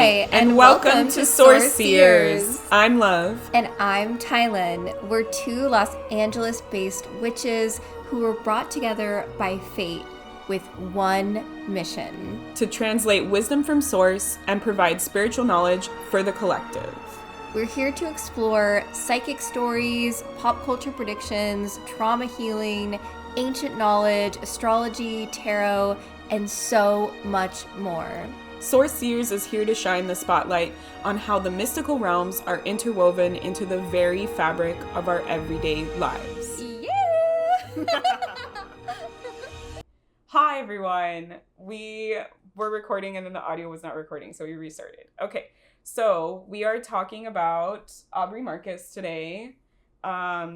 Hi, and welcome to Source Seers. I'm Love. And I'm Tylen. We're two Los Angeles-based witches who were brought together by fate with one mission. To translate wisdom from Source and provide spiritual knowledge for the collective. We're here to explore psychic stories, pop culture predictions, trauma healing, ancient knowledge, astrology, tarot, and so much more. Source Seers is here to shine the spotlight on how the mystical realms are interwoven into the very fabric of our everyday lives. Yeah! Hi, everyone. We were recording and then the audio was not recording, so we restarted. Okay, so we are talking about Aubrey Marcus today.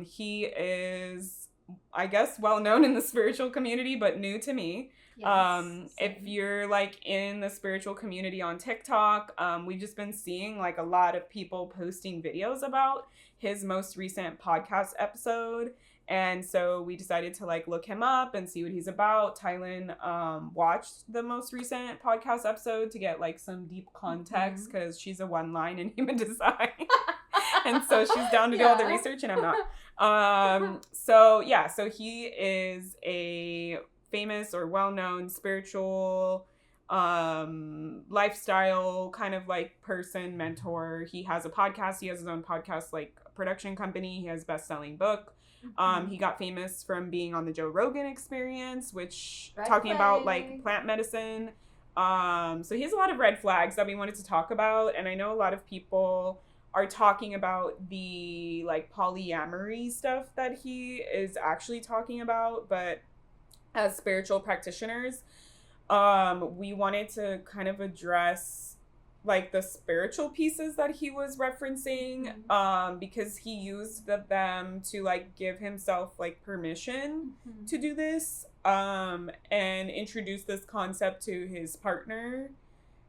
He is, I guess, well known in the spiritual community, but new to me. Yes, if you're like in the spiritual community on TikTok, we've just been seeing like a lot of people posting videos about his most recent podcast episode. And so we decided to like look him up and see what he's about. Tylen watched the most recent podcast episode to get like some deep context because she's a one line in human design. And so she's down to do all the research and I'm not. So he is a famous or well-known spiritual lifestyle kind of like person, mentor. He has a podcast. He has his own podcast like production company. He has a best-selling book. He got famous from being on the Joe Rogan Experience, which talking about like plant medicine. So he has a lot of red flags that we wanted to talk about, and I know a lot of people are talking about the like polyamory stuff that he is actually talking about, but as spiritual practitioners, we wanted to kind of address like the spiritual pieces that he was referencing, because he used them to like give himself like permission to do this, and introduce this concept to his partner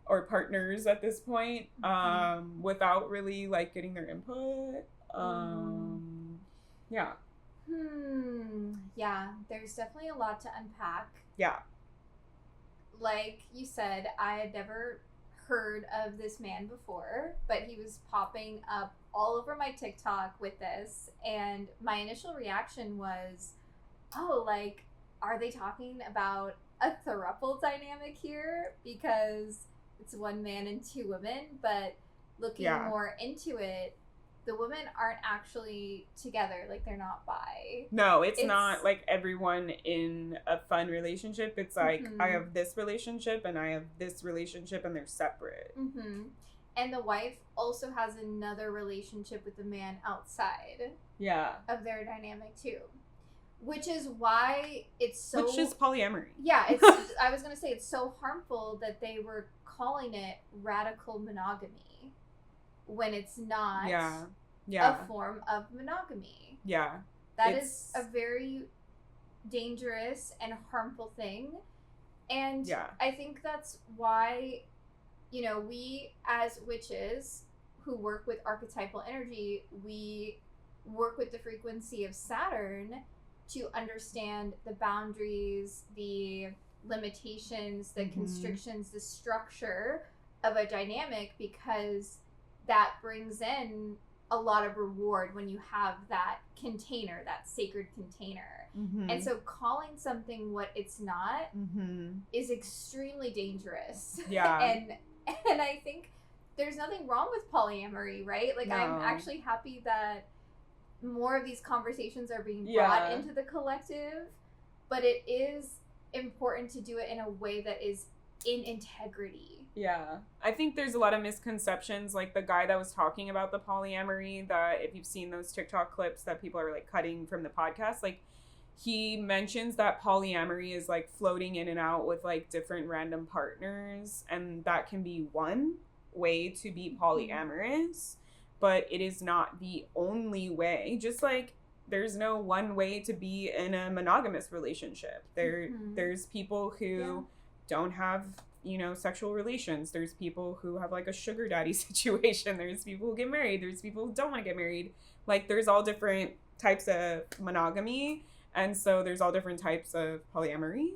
or partners at this point, without really like getting their input. Yeah, there's definitely a lot to unpack. Yeah. Like you said, I had never heard of this man before, but he was popping up all over my TikTok with this, and my initial reaction was, oh, like, are they talking about a throuple dynamic here? Because it's one man and two women, but looking more into it, the women aren't actually together. Like, they're not bi. No, it's not like everyone in a fun relationship. It's like, I have this relationship and I have this relationship and they're separate. And the wife also has another relationship with the man outside of their dynamic too. Which is why it's so... Which is polyamory. Yeah, it's. I was going to say it's so harmful that they were calling it radical monogamy, when it's not a form of monogamy. Yeah. That is a very dangerous and harmful thing. And I think that's why, you know, we as witches who work with archetypal energy, we work with the frequency of Saturn to understand the boundaries, the limitations, the constrictions, the structure of a dynamic, because that brings in a lot of reward when you have that container, that sacred container. And so calling something what it's not is extremely dangerous. And I think there's nothing wrong with polyamory, right? Like, I'm actually happy that more of these conversations are being brought into the collective, but it is important to do it in a way that is in integrity. Yeah. I think there's a lot of misconceptions, like the guy that was talking about the polyamory, that if you've seen those TikTok clips that people are like cutting from the podcast, like he mentions that polyamory is like floating in and out with like different random partners, and that can be one way to be polyamorous, but it is not the only way. Just like there's no one way to be in a monogamous relationship. There's people who don't have, you know, sexual relations. There's people who have like a sugar daddy situation. There's people who get married. There's people who don't want to get married. Like, there's all different types of monogamy. And so there's all different types of polyamory.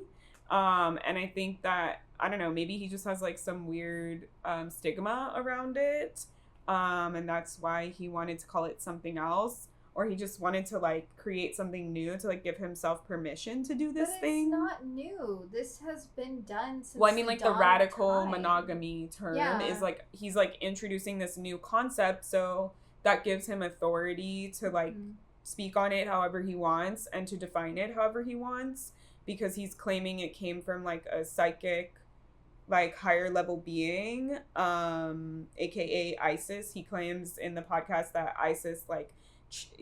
And I think that I don't know, maybe he just has like some weird stigma around it. And that's why he wanted to call it something else. Or he just wanted to like create something new to like give himself permission to do this thing. It's not new. This has been done since well, I mean, like the radical monogamy term is like he's like introducing this new concept, so that gives him authority to like speak on it however he wants and to define it however he wants, because he's claiming it came from like a psychic, like higher level being, aka Isis. He claims in the podcast that Isis like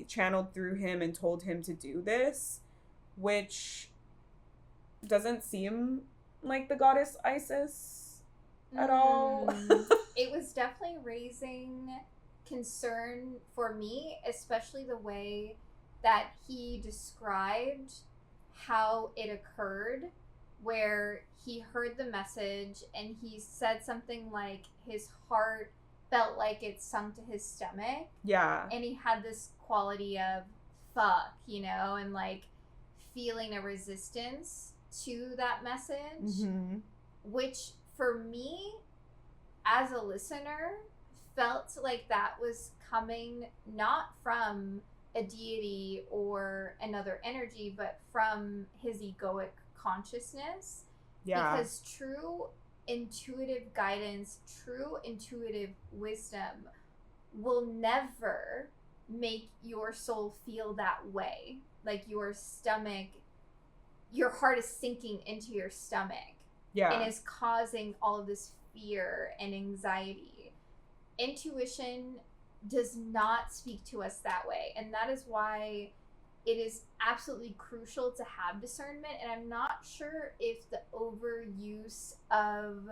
channeled through him and told him to do this, which doesn't seem like the goddess Isis at all. It was definitely raising concern for me, especially the way that he described how it occurred, where he heard the message and he said something like his heart felt like it sunk to his stomach. Yeah. And he had this quality of fuck, you know, and like feeling a resistance to that message, which for me as a listener felt like that was coming not from a deity or another energy, but from his egoic consciousness. Yeah. Because true intuitive guidance, true intuitive wisdom will never make your soul feel that way. Like your stomach, your heart is sinking into your stomach. Yeah. And is causing all of this fear and anxiety. Intuition does not speak to us that way. And that is why it is absolutely crucial to have discernment. And I'm not sure if the overuse of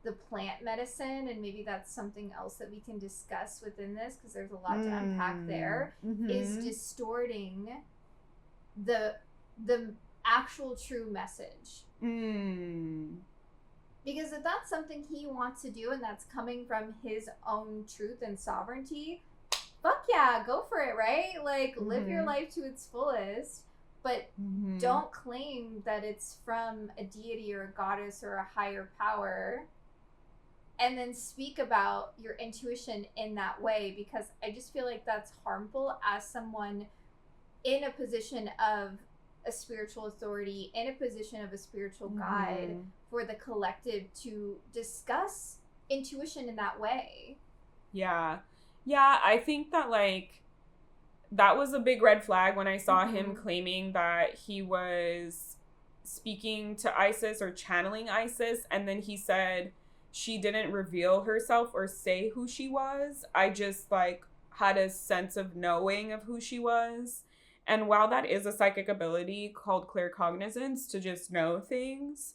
the plant medicine, and maybe that's something else that we can discuss within this, because there's a lot to unpack there, is distorting the actual true message. Because if that's something he wants to do and that's coming from his own truth and sovereignty, fuck yeah, go for it, right? Like, live your life to its fullest, but don't claim that it's from a deity or a goddess or a higher power, and then speak about your intuition in that way, because I just feel like that's harmful as someone in a position of a spiritual authority, in a position of a spiritual guide, for the collective to discuss intuition in that way. Yeah, I think that like that was a big red flag when I saw him claiming that he was speaking to Isis or channeling Isis, and then he said she didn't reveal herself or say who she was. I just like had a sense of knowing of who she was. And while that is a psychic ability called claircognizance, to just know things,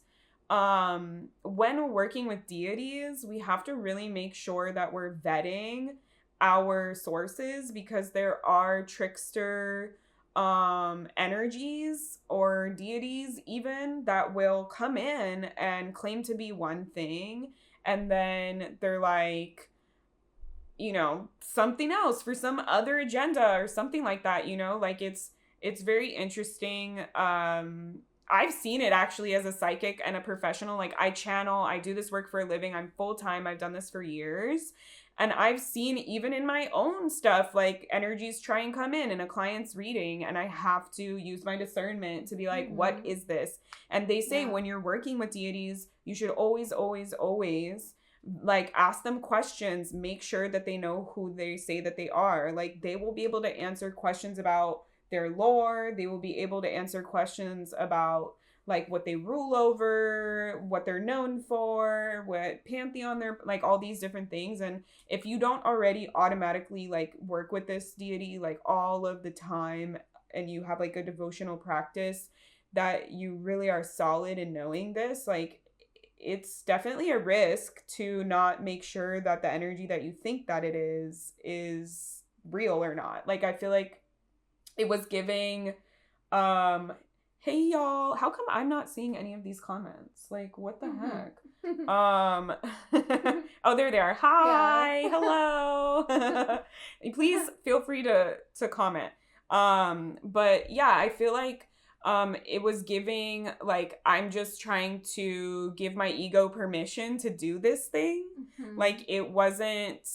when working with deities, we have to really make sure that we're vetting our sources, because there are trickster energies or deities even that will come in and claim to be one thing, and then they're like, you know, something else for some other agenda or something like that, you know, like it's very interesting. I've seen it actually as a psychic and a professional. Like I channel, I do this work for a living. I'm full-time. I've done this for years. And I've seen even in my own stuff, like energies try and come in a client's reading, and I have to use my discernment to be like, what is this? And they say when you're working with deities, you should always, always, always like ask them questions, make sure that they know who they say that they are. Like they will be able to answer questions about their lore. They will be able to answer questions about like what they rule over, what they're known for, what pantheon they're, like all these different things. And if you don't already automatically like work with this deity like all of the time, and you have like a devotional practice that you really are solid in knowing this, like it's definitely a risk to not make sure that the energy that you think that it is real or not. Like I feel like it was giving, hey y'all, how come I'm not seeing any of these comments? Like what the heck? Oh, there they are. Hi, hello. Please feel free to comment. But yeah, I feel like it was giving, like, I'm just trying to give my ego permission to do this thing. Mm-hmm. Like, it wasn't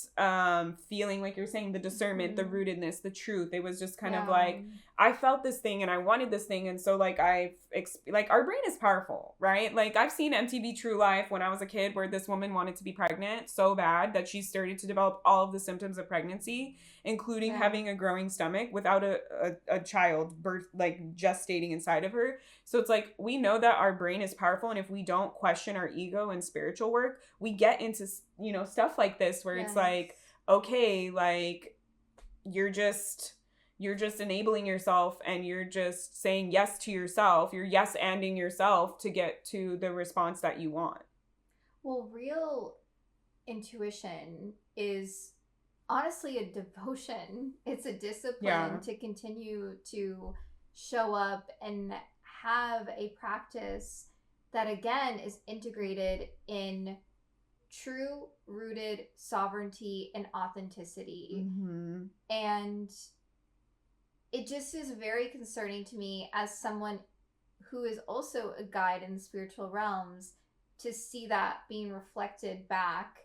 feeling, like you're saying, the discernment, the rootedness, the truth. It was just kind of like, I felt this thing and I wanted this thing. And so, like, like, our brain is powerful, right? Like, I've seen MTV True Life when I was a kid where this woman wanted to be pregnant so bad that she started to develop all of the symptoms of pregnancy, including having a growing stomach without a child birth, like, gestating inside of her. So it's like, we know that our brain is powerful, and if we don't question our ego and spiritual work, we get into, you know, stuff like this where it's like, okay, like, you're just enabling yourself, and you're just saying yes to yourself. You're yes-anding yourself to get to the response that you want. Well, real intuition is honestly a devotion. It's a discipline to continue to show up and have a practice that, again, is integrated in true rooted sovereignty and authenticity. Mm-hmm. And it just is very concerning to me as someone who is also a guide in the spiritual realms to see that being reflected back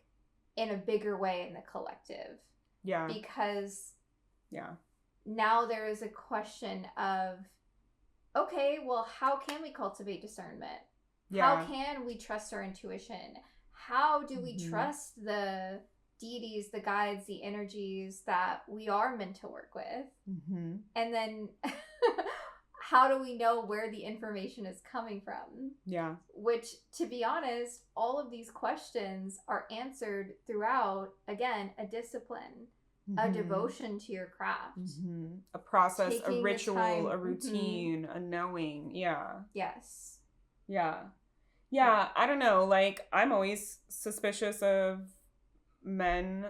in a bigger way in the collective. Yeah. Because now there is a question of, okay, well, how can we cultivate discernment? Yeah. How can we trust our intuition? How do we trust the deities, the guides, the energies that we are meant to work with? Mm-hmm. And then how do we know where the information is coming from? Yeah. Which, to be honest, all of these questions are answered throughout, again, a discipline, a devotion to your craft. A process, Taking a ritual, time, a routine, a knowing. Yeah. Yes. Yeah. Yeah, I don't know. Like, I'm always suspicious of men.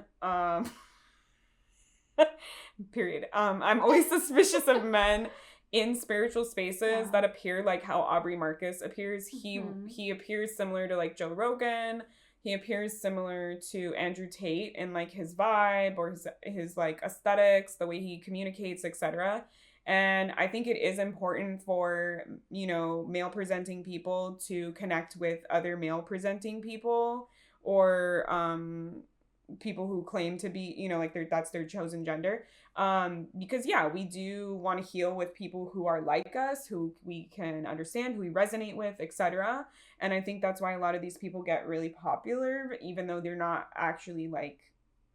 Period. I'm always suspicious of men in spiritual spaces that appear like how Aubrey Marcus appears. He appears similar to, like, Joe Rogan. He appears similar to Andrew Tate in, like, his vibe or his like aesthetics, the way he communicates, etc. And I think it is important for, you know, male presenting people to connect with other male presenting people, or people who claim to be, you know, like, that's their chosen gender. Because we do want to heal with people who are like us, who we can understand, who we resonate with, etc. And I think that's why a lot of these people get really popular, even though they're not actually, like,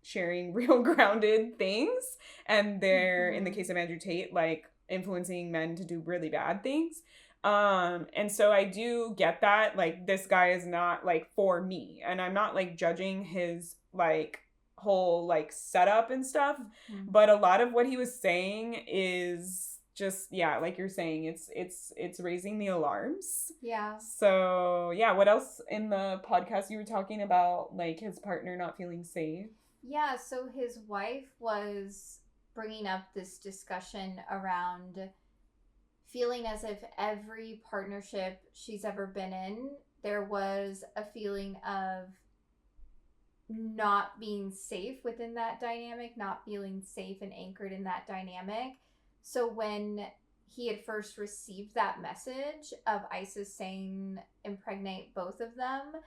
sharing real grounded things, and they're in the case of Andrew Tate, like, influencing men to do really bad things. And so I do get that, like, this guy is not, like, for me, and I'm not, like, judging his, like, whole, like, setup and stuff, but a lot of what he was saying is just, like you're saying, it's raising the alarms. Yeah. So what else in the podcast you were talking about, like, his partner not feeling safe? Yeah, so his wife was bringing up this discussion around feeling as if every partnership she's ever been in, there was a feeling of not being safe within that dynamic, not feeling safe and anchored in that dynamic. So when he had first received that message of Isis saying impregnate both of them,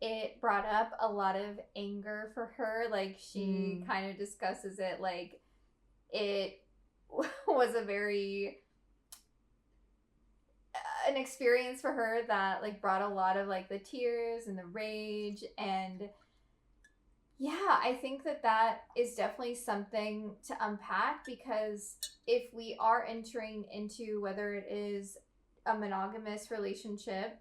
it brought up a lot of anger for her. Like, she kind of discusses it like it was an experience for her that, like, brought a lot of, like, the tears and the rage. And I think that is definitely something to unpack, because if we are entering into, whether it is a monogamous relationship,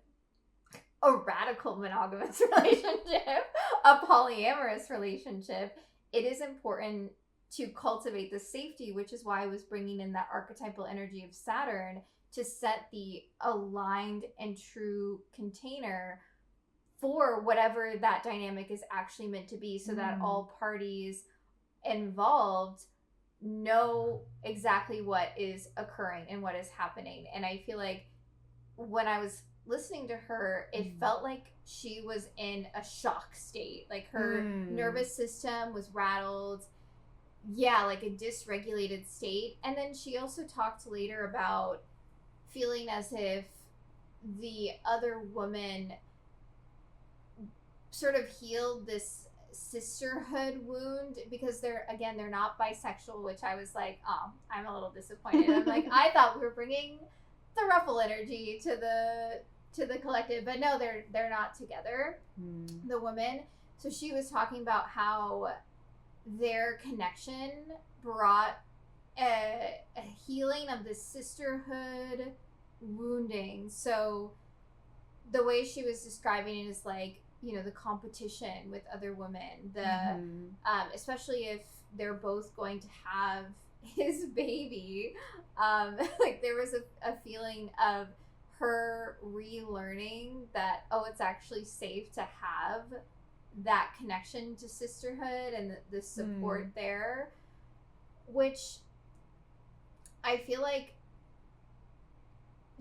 a radical monogamous relationship, a polyamorous relationship, it is important to cultivate the safety, which is why I was bringing in that archetypal energy of Saturn to set the aligned and true container for whatever that dynamic is actually meant to be, so that all parties involved know exactly what is occurring and what is happening. And I feel like when I was listening to her, it felt like she was in a shock state. Like, her nervous system was rattled. Yeah, like a dysregulated state. And then she also talked later about feeling as if the other woman sort of healed this sisterhood wound, because they're not bisexual, which I was like, oh, I'm a little disappointed. I'm like, I thought we were bringing the Ruffle energy to the collective, but no, they're not together, the women. So she was talking about how their connection brought a healing of the sisterhood wounding. So the way she was describing it is like, you know, the competition with other women, especially if they're both going to have his baby, like there was a feeling of her relearning that, oh, it's actually safe to have that connection to sisterhood and the support there, which I feel like,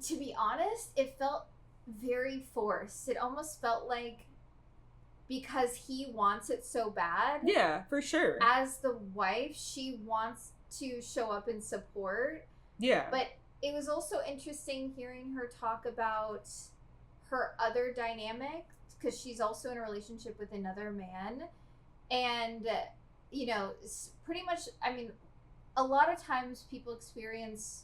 to be honest, it felt very forced. It almost felt like, because he wants it so bad. Yeah, for sure. As the wife, she wants to show up and support. Yeah. But it was also interesting hearing her talk about her other dynamic, because she's also in a relationship with another man. And, you know, pretty much, I mean, a lot of times people experience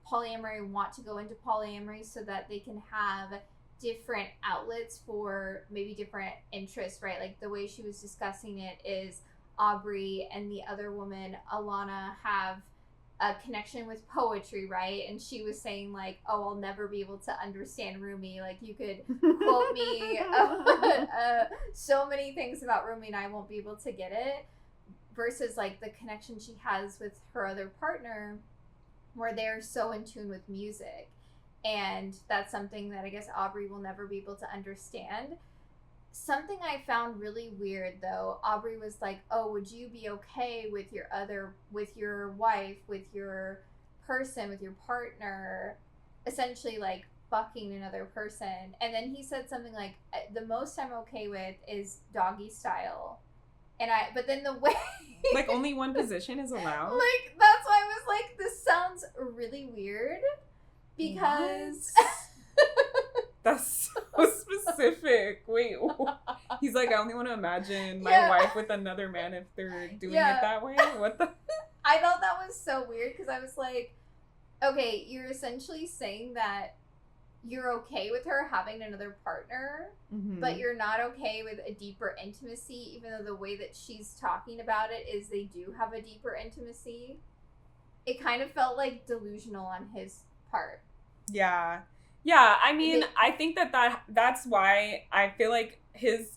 polyamory, want to go into polyamory so that they can have different outlets for maybe different interests, right? Like the way she was discussing it is Aubrey and the other woman, Alana, have a connection with poetry, right? And she was saying like, oh, I'll never be able to understand Rumi. Like you could quote me so many things about Rumi and I won't be able to get it. Versus like the connection she has with her other partner, where they're so in tune with music. And that's something that I guess Aubrey will never be able to understand. Something I found really weird, though, Aubrey was like, oh, would you be okay with your wife, with your person, with your partner, essentially like fucking another person? And then he said something like, the most I'm okay with is doggy style. But then the way... like only one position is allowed? Like, that's why I was like, this sounds really weird. Because that's so specific. Wait, he's like, I only want to imagine my wife with another man if they're doing it that way. What the? I thought that was so weird, because I was like, okay, you're essentially saying that you're okay with her having another partner, but you're not okay with a deeper intimacy, even though the way that she's talking about it is they do have a deeper intimacy. It kind of felt like delusional on his part. Yeah. I mean, I think that's why I feel like his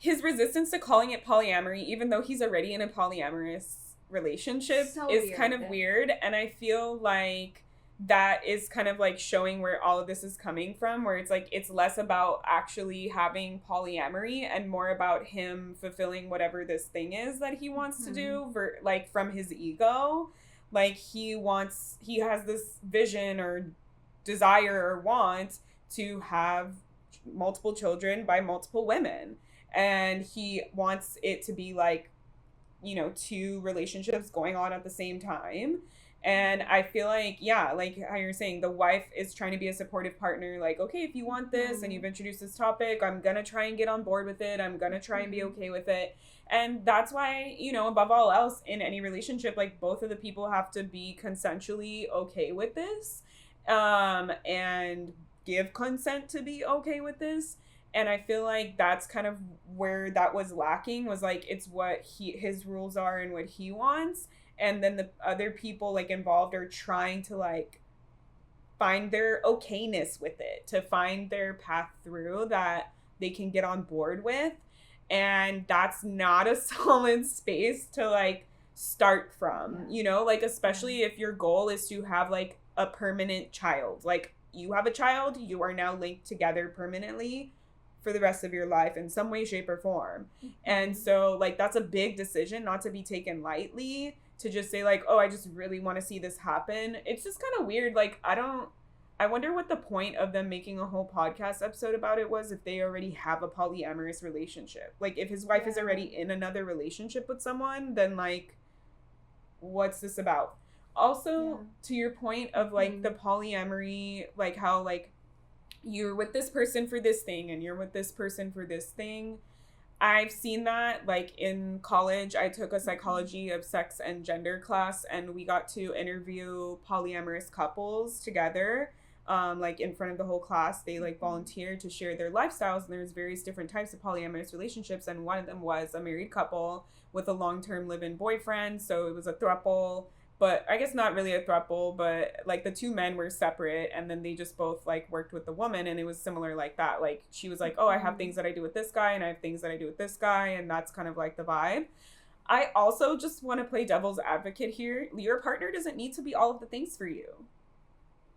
resistance to calling it polyamory, even though he's already in a polyamorous relationship, is weird. Kind of weird. And I feel like that is kind of like showing where all of this is coming from, where it's like it's less about actually having polyamory and more about him fulfilling whatever this thing is that he wants to do, like from his ego. Like he has this vision or desire or want to have multiple children by multiple women. And he wants it to be like, you know, 2 relationships going on at the same time. And I feel like, yeah, like how you're saying, the wife is trying to be a supportive partner. Like, okay, if you want this and you've introduced this topic, I'm going to try and get on board with it. I'm going to try and be okay with it. And that's why, you know, above all else, in any relationship, like both of the people have to be consensually okay with this, and give consent to be okay with this. And I feel like that's kind of where that was lacking, was like, it's what his rules are and what he wants. And then the other people like involved are trying to like find their okayness with it, to find their path through that they can get on board with. And that's not a solid space to like start from, you know, like especially if your goal is to have like a permanent child. Like you have a child, you are now linked together permanently for the rest of your life in some way, shape, or form. And so like that's a big decision not to be taken lightly, to just say like, oh, I just really want to see this happen. It's just kind of weird. Like I wonder what the point of them making a whole podcast episode about it was, if they already have a polyamorous relationship. Like if his wife is already in another relationship with someone, then like what's this about? Also, to your point of like the polyamory, like how like you're with this person for this thing and you're with this person for this thing. I've seen that like in college. I took a psychology of sex and gender class, and we got to interview polyamorous couples together. Like in front of the whole class, they like volunteered to share their lifestyles, and there's various different types of polyamorous relationships, and one of them was a married couple with a long-term live-in boyfriend, so it was a throuple, but I guess not really a throuple, but like the two men were separate, and then they just both like worked with the woman, and it was similar like that. Like she was like, oh, I have things that I do with this guy, and I have things that I do with this guy, and that's kind of like the vibe. I also just want to play devil's advocate here. Your partner doesn't need to be all of the things for you.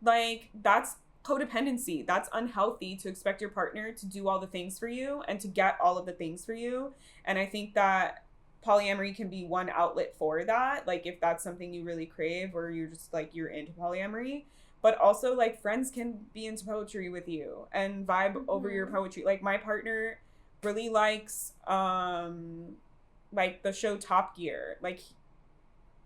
Like, that's codependency. That's unhealthy to expect your partner to do all the things for you and to get all of the things for you. And I think that polyamory can be one outlet for that. Like, if that's something you really crave, or you're just like, you're into polyamory. But also, like, friends can be into poetry with you and vibe over your poetry. Like, my partner really likes, like, the show Top Gear. Like,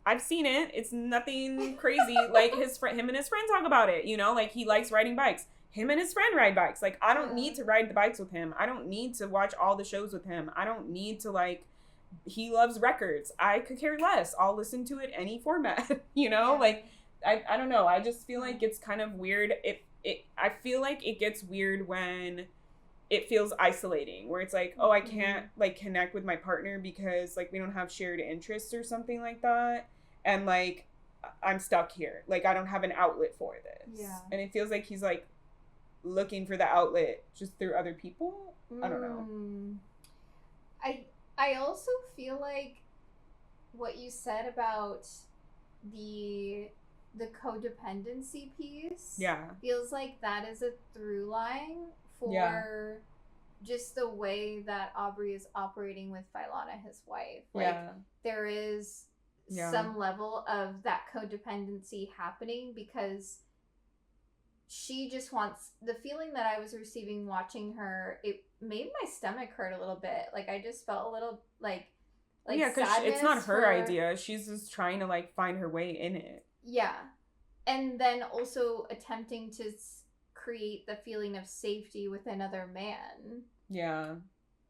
I've seen it. It's nothing crazy. Like, him and his friend talk about it, you know? Like, he likes riding bikes. Him and his friend ride bikes. Like, I don't need to ride the bikes with him. I don't need to watch all the shows with him. I don't need to, like, he loves records. I could care less. I'll listen to it any format, you know? Yeah. Like, I don't know. I just feel like it's kind of weird. I feel like it gets weird when it feels isolating, where it's like, oh, I can't, like, connect with my partner because, like, we don't have shared interests or something like that. And, like, I'm stuck here. Like, I don't have an outlet for this. Yeah. And it feels like he's, like, looking for the outlet just through other people. I don't know. I also feel like what you said about the codependency piece feels like that is a through line for just the way that Aubrey is operating with Philana, his wife. Like, there is some level of that codependency happening because she just wants the feeling that I was receiving watching her. It made my stomach hurt a little bit. Like, I just felt a little like yeah, because it's not her idea. She's just trying to, like, find her way in it. Yeah, and then also attempting to create the feeling of safety with another man. Yeah.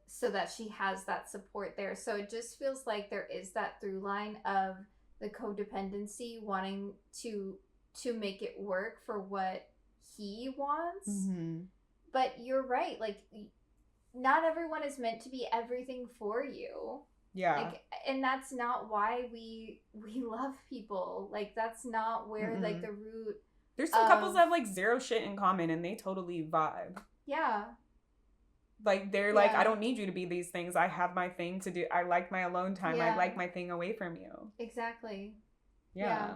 So that she has that support there. So it just feels like there is that through line of the codependency wanting to make it work for what he wants. Mm-hmm. But you're right. Like, not everyone is meant to be everything for you. Yeah. Like, and that's not why we love people. Like, that's not where like the root. There's some couples that have like zero shit in common and they totally vibe. Yeah. Like, they're like, I don't need you to be these things. I have my thing to do. I like my alone time. I like my thing away from you. Exactly. Yeah.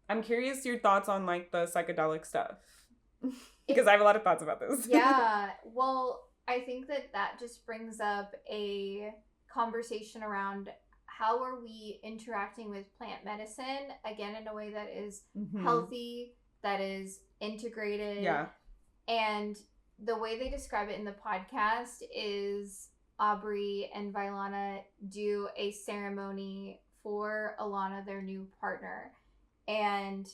I'm curious your thoughts on, like, the psychedelic stuff. Because I have a lot of thoughts about this. Yeah. Well, I think that just brings up a conversation around how are we interacting with plant medicine, again, in a way that is healthy, that is integrated. Yeah. And the way they describe it in the podcast is Aubrey and Philana do a ceremony for Alana, their new partner. And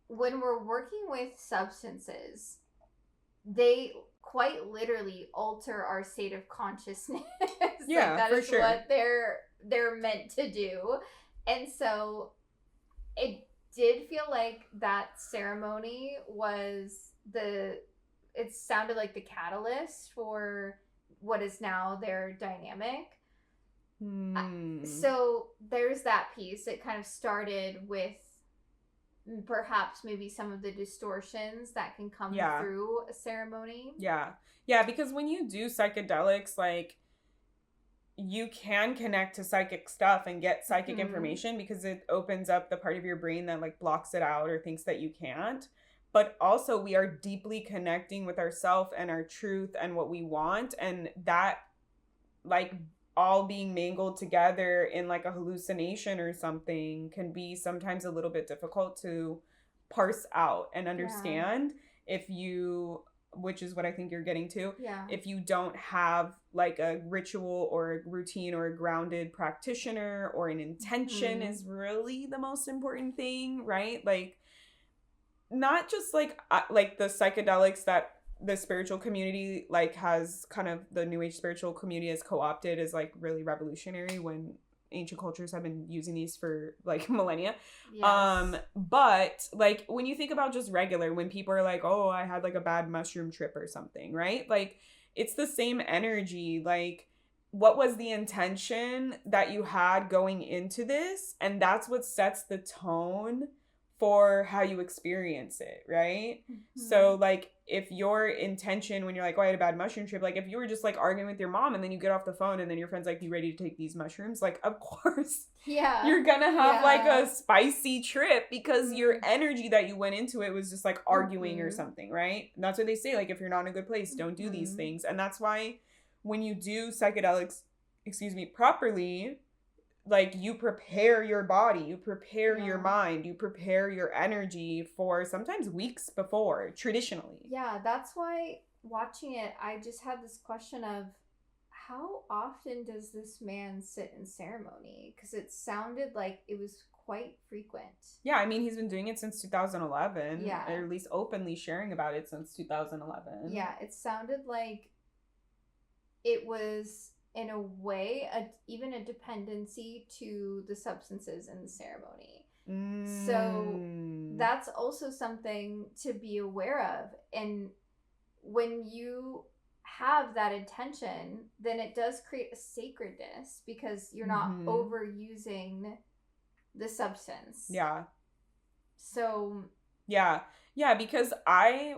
when we're working with substances, they quite literally alter our state of consciousness. Yeah, like, that for is sure. What they're meant to do. And so it did feel like that ceremony was it sounded like the catalyst for what is now their dynamic. So there's that piece. It kind of started with perhaps maybe some of the distortions that can come through a ceremony. Yeah, because when you do psychedelics, like, you can connect to psychic stuff and get psychic information because it opens up the part of your brain that, like, blocks it out or thinks that you can't. But also, we are deeply connecting with ourselves and our truth and what we want. And that, like, all being mangled together in, like, a hallucination or something can be sometimes a little bit difficult to parse out and understand if you, which is what I think you're getting to. Yeah. If you don't have like a ritual or a routine or a grounded practitioner or an intention is really the most important thing, right? Like, not just like the psychedelics that the spiritual community like has kind of the new age spiritual community has co-opted is like really revolutionary when ancient cultures have been using these for like millennia. Yes. But like when you think about just regular, when people are like, oh, I had like a bad mushroom trip or something, right? Like it's the same energy. Like, what was the intention that you had going into this? And that's what sets the tone for how you experience it, right? So like if your intention when you're like, oh, I had a bad mushroom trip, like if you were just like arguing with your mom and then you get off the phone and then your friend's like, you ready to take these mushrooms? Like, of course you're gonna have like a spicy trip because your energy that you went into it was just like arguing or something, right? And that's what they say, like if you're not in a good place, don't do these things. And that's why when you do psychedelics properly, like you prepare your body, you prepare your mind, you prepare your energy for sometimes weeks before, traditionally. Yeah, that's why watching it, I just had this question of how often does this man sit in ceremony? Because it sounded like it was quite frequent. Yeah, I mean, he's been doing it since 2011. Yeah. Or at least openly sharing about it since 2011. Yeah, it sounded like it was, in a way, even a dependency to the substances in the ceremony. So that's also something to be aware of. And when you have that intention, then it does create a sacredness because you're not overusing the substance. Yeah. So... Yeah, because I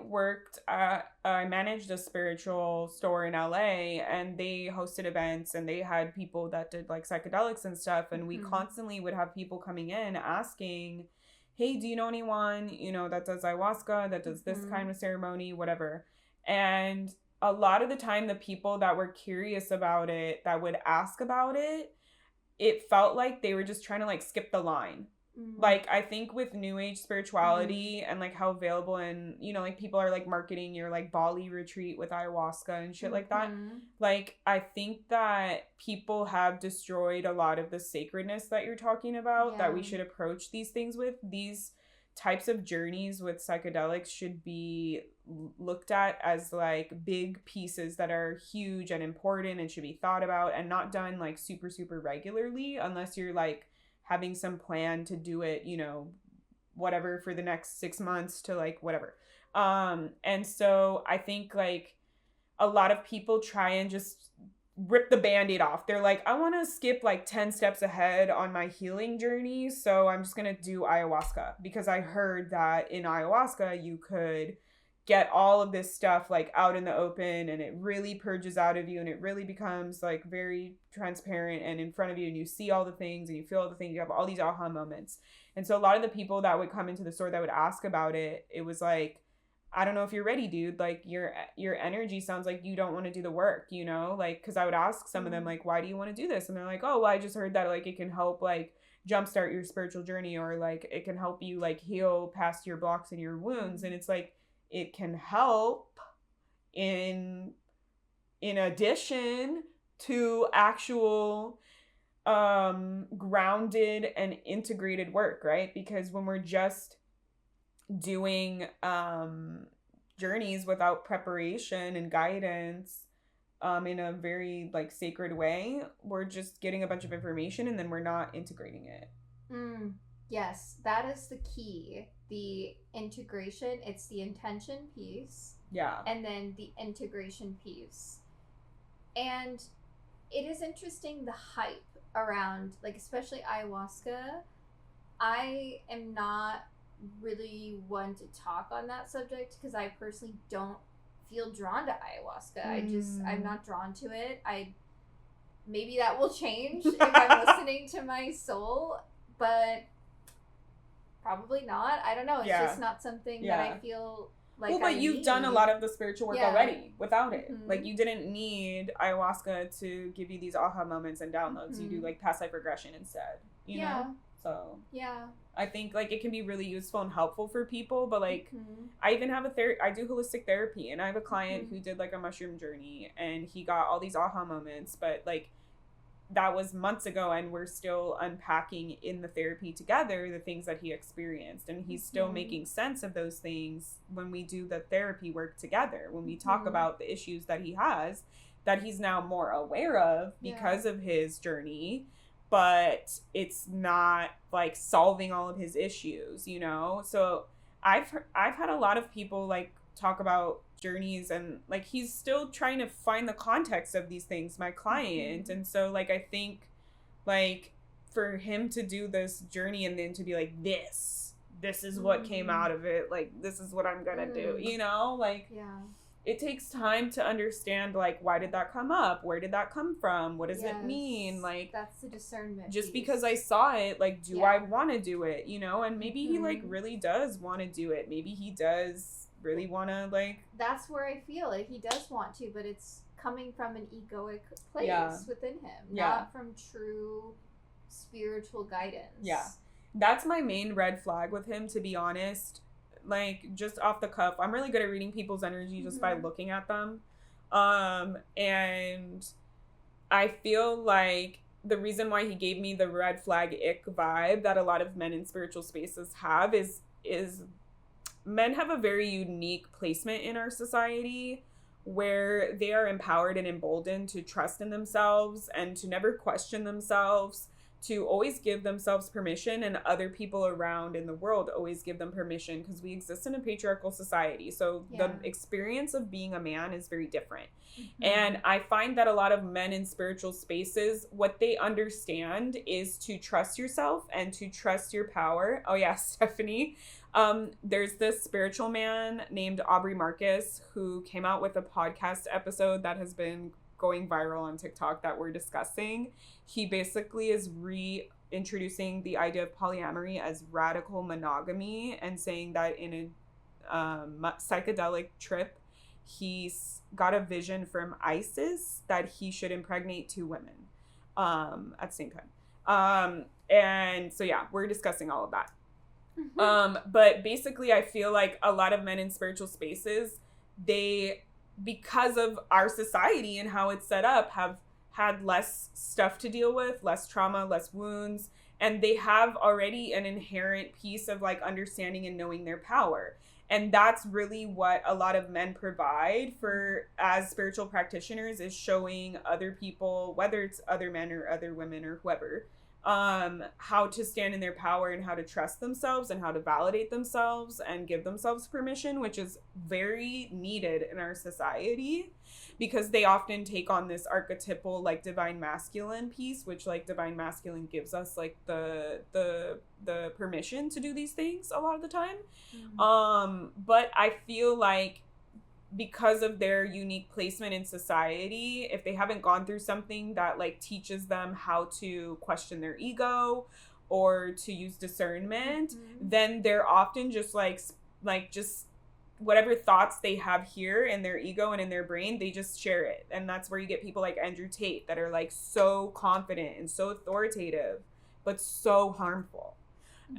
managed a spiritual store in LA and they hosted events and they had people that did like psychedelics and stuff. And we constantly would have people coming in asking, hey, do you know anyone, that does ayahuasca, that does this kind of ceremony, whatever. And a lot of the time, the people that were curious about it, that would ask about it, it felt like they were just trying to like skip the line. Like, I think with new age spirituality and like how available and, like people are like marketing your like Bali retreat with ayahuasca and shit like that. Like, I think that people have destroyed a lot of the sacredness that you're talking about, that we should approach these things with. These types of journeys with psychedelics should be looked at as like big pieces that are huge and important and should be thought about and not done like super, super regularly unless you're like having some plan to do it, whatever, for the next 6 months to like whatever. And so I think like a lot of people try and just rip the Band-Aid off. They're like, I want to skip like 10 steps ahead on my healing journey. So I'm just going to do ayahuasca because I heard that in ayahuasca, you could get all of this stuff like out in the open and it really purges out of you and it really becomes like very transparent and in front of you and you see all the things and you feel all the things, you have all these aha moments. And so a lot of the people that would come into the store that would ask about it, it was like, I don't know if you're ready, dude. Like your energy sounds like you don't want to do the work, like, cause I would ask some of them like, why do you want to do this? And they're like, oh, well, I just heard that like it can help like jumpstart your spiritual journey or like it can help you like heal past your blocks and your wounds. And it's like, it can help in addition to actual grounded and integrated work, right? Because when we're just doing journeys without preparation and guidance in a very like sacred way, we're just getting a bunch of information and then we're not integrating it. Yes, that is the key. The integration, it's the intention piece. Yeah. And then the integration piece. And it is interesting the hype around, like, especially ayahuasca. I am not really one to talk on that subject because I personally don't feel drawn to ayahuasca. I'm not drawn to it. Maybe that will change if I'm listening to my soul, but probably not. I don't know. It's just not something that I feel like. Well, but you've done a lot of the spiritual work already without it. Like, you didn't need ayahuasca to give you these aha moments and downloads. You do like past life regression instead. You know? So yeah, I think like it can be really useful and helpful for people, but like I even have I do holistic therapy, and I have a client who did like a mushroom journey, and he got all these aha moments, but like that was months ago, and we're still unpacking in the therapy together the things that he experienced, and he's still making sense of those things when we do the therapy work together, when we talk about the issues that he has that he's now more aware of because of his journey, but it's not like solving all of his issues, you know? So I've had a lot of people like talk about journeys, and like he's still trying to find the context of these things, my client. And so like I think like for him to do this journey and then to be like this is what came out of it, like this is what I'm gonna do, you know, like it takes time to understand like why did that come up, where did that come from, what does it mean, like that's the discernment just piece. because I saw it, like do I want to do it, you know? And maybe he like really does want to do it, maybe he does really want to, like that's where I feel like he does want to, but it's coming from an egoic place within him, not from true spiritual guidance. That's my main red flag with him, to be honest. Like just off the cuff, I'm really good at reading people's energy just by looking at them, and I feel like the reason why he gave me the red flag ick vibe that a lot of men in spiritual spaces have is men have a very unique placement in our society where they are empowered and emboldened to trust in themselves and to never question themselves, to always give themselves permission, and other people around in the world always give them permission, because we exist in a patriarchal society. So the experience of being a man is very different. And I find that a lot of men in spiritual spaces, what they understand is to trust yourself and to trust your power. Oh yeah, Stephanie. There's this spiritual man named Aubrey Marcus who came out with a podcast episode that has been going viral on TikTok that we're discussing. He basically is reintroducing the idea of polyamory as radical monogamy, and saying that in a psychedelic trip, he's got a vision from Isis that he should impregnate 2 women at the same time. And so yeah, we're discussing all of that. But basically I feel like a lot of men in spiritual spaces, they, because of our society and how it's set up, have had less stuff to deal with, less trauma, less wounds, and they have already an inherent piece of like understanding and knowing their power. And that's really what a lot of men provide for as spiritual practitioners, is showing other people, whether it's other men or other women or whoever, how to stand in their power and how to trust themselves and how to validate themselves and give themselves permission, which is very needed in our society, because they often take on this archetypal like divine masculine piece, which like divine masculine gives us like the permission to do these things a lot of the time. But I feel like because of their unique placement in society, if they haven't gone through something that like teaches them how to question their ego or to use discernment, then they're often just like just whatever thoughts they have here in their ego and in their brain, they just share it. And that's where you get people like Andrew Tate that are like so confident and so authoritative, but so harmful,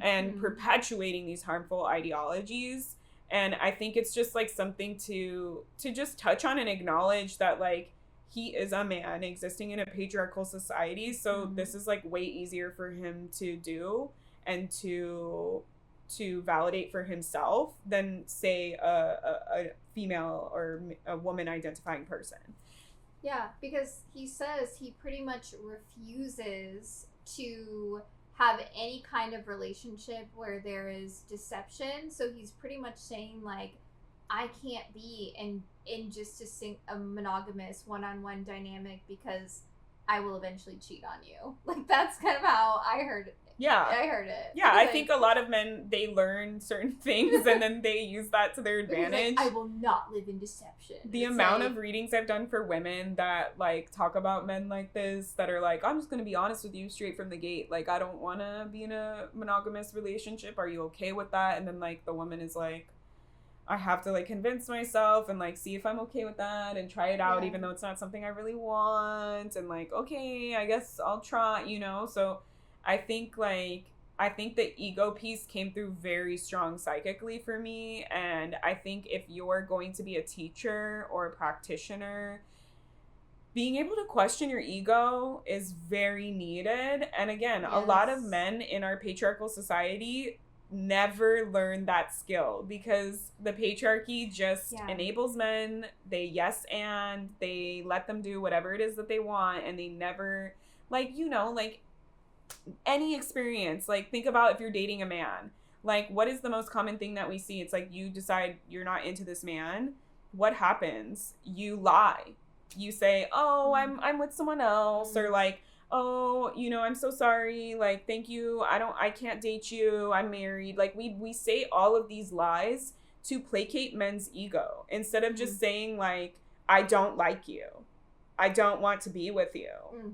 and perpetuating these harmful ideologies. And I think it's just like something to just touch on and acknowledge that like he is a man existing in a patriarchal society. So this is like way easier for him to do and to validate for himself than say a female or a woman identifying person. Yeah, because he says he pretty much refuses to have any kind of relationship where there is deception. So he's pretty much saying like, I can't be in just a monogamous one-on-one dynamic because I will eventually cheat on you. Like that's kind of how I heard it. Yeah. I heard it. Yeah, I think a lot of men, they learn certain things and then they use that to their advantage. Like, I will not live in deception. The amount of readings I've done for women that like talk about men like this, that are like, I'm just going to be honest with you straight from the gate. Like, I don't want to be in a monogamous relationship. Are you okay with that? And then like the woman is like, I have to like convince myself and like see if I'm okay with that and try it out, even though it's not something I really want. And like, okay, I guess I'll try, you know? So I think like I think the ego piece came through very strong psychically for me. And I think if you're going to be a teacher or a practitioner, being able to question your ego is very needed. And again, a lot of men in our patriarchal society never learn that skill because the patriarchy just enables men. They yes and they let them do whatever it is that they want, and they never, like, you know, like any experience, like think about if you're dating a man, like what is the most common thing that we see? It's like you decide you're not into this man. What happens? You lie. You say, oh, I'm with someone else, or like, oh, you know, I'm so sorry, like, thank you, I can't date you, I'm married. Like we say all of these lies to placate men's ego instead of just saying like, I don't like you, I don't want to be with you,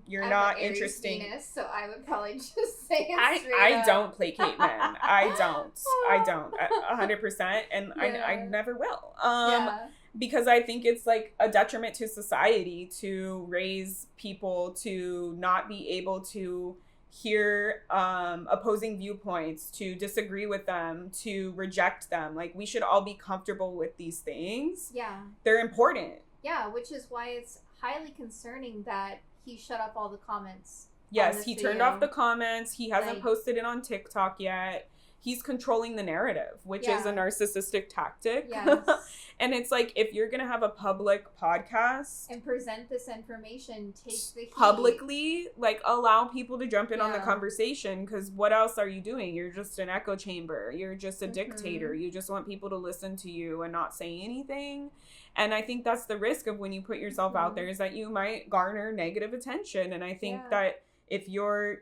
you're not interesting. Venus, so I would probably just say it I don't placate men. I don't 100%, and I never will. Because I think it's like a detriment to society to raise people to not be able to hear opposing viewpoints, to disagree with them, to reject them. Like, we should all be comfortable with these things. Yeah. They're important. Yeah, which is why it's highly concerning that he shut up all the comments. Yes, he turned off the comments. He hasn't posted it on TikTok yet. He's controlling the narrative, which is a narcissistic tactic. Yes. And it's like, if you're going to have a public podcast and present this information, take the heat. Publicly, like, allow people to jump in on the conversation, because what else are you doing? You're just an echo chamber. You're just a dictator. You just want people to listen to you and not say anything. And I think that's the risk of when you put yourself out there, is that you might garner negative attention. And I think that if you're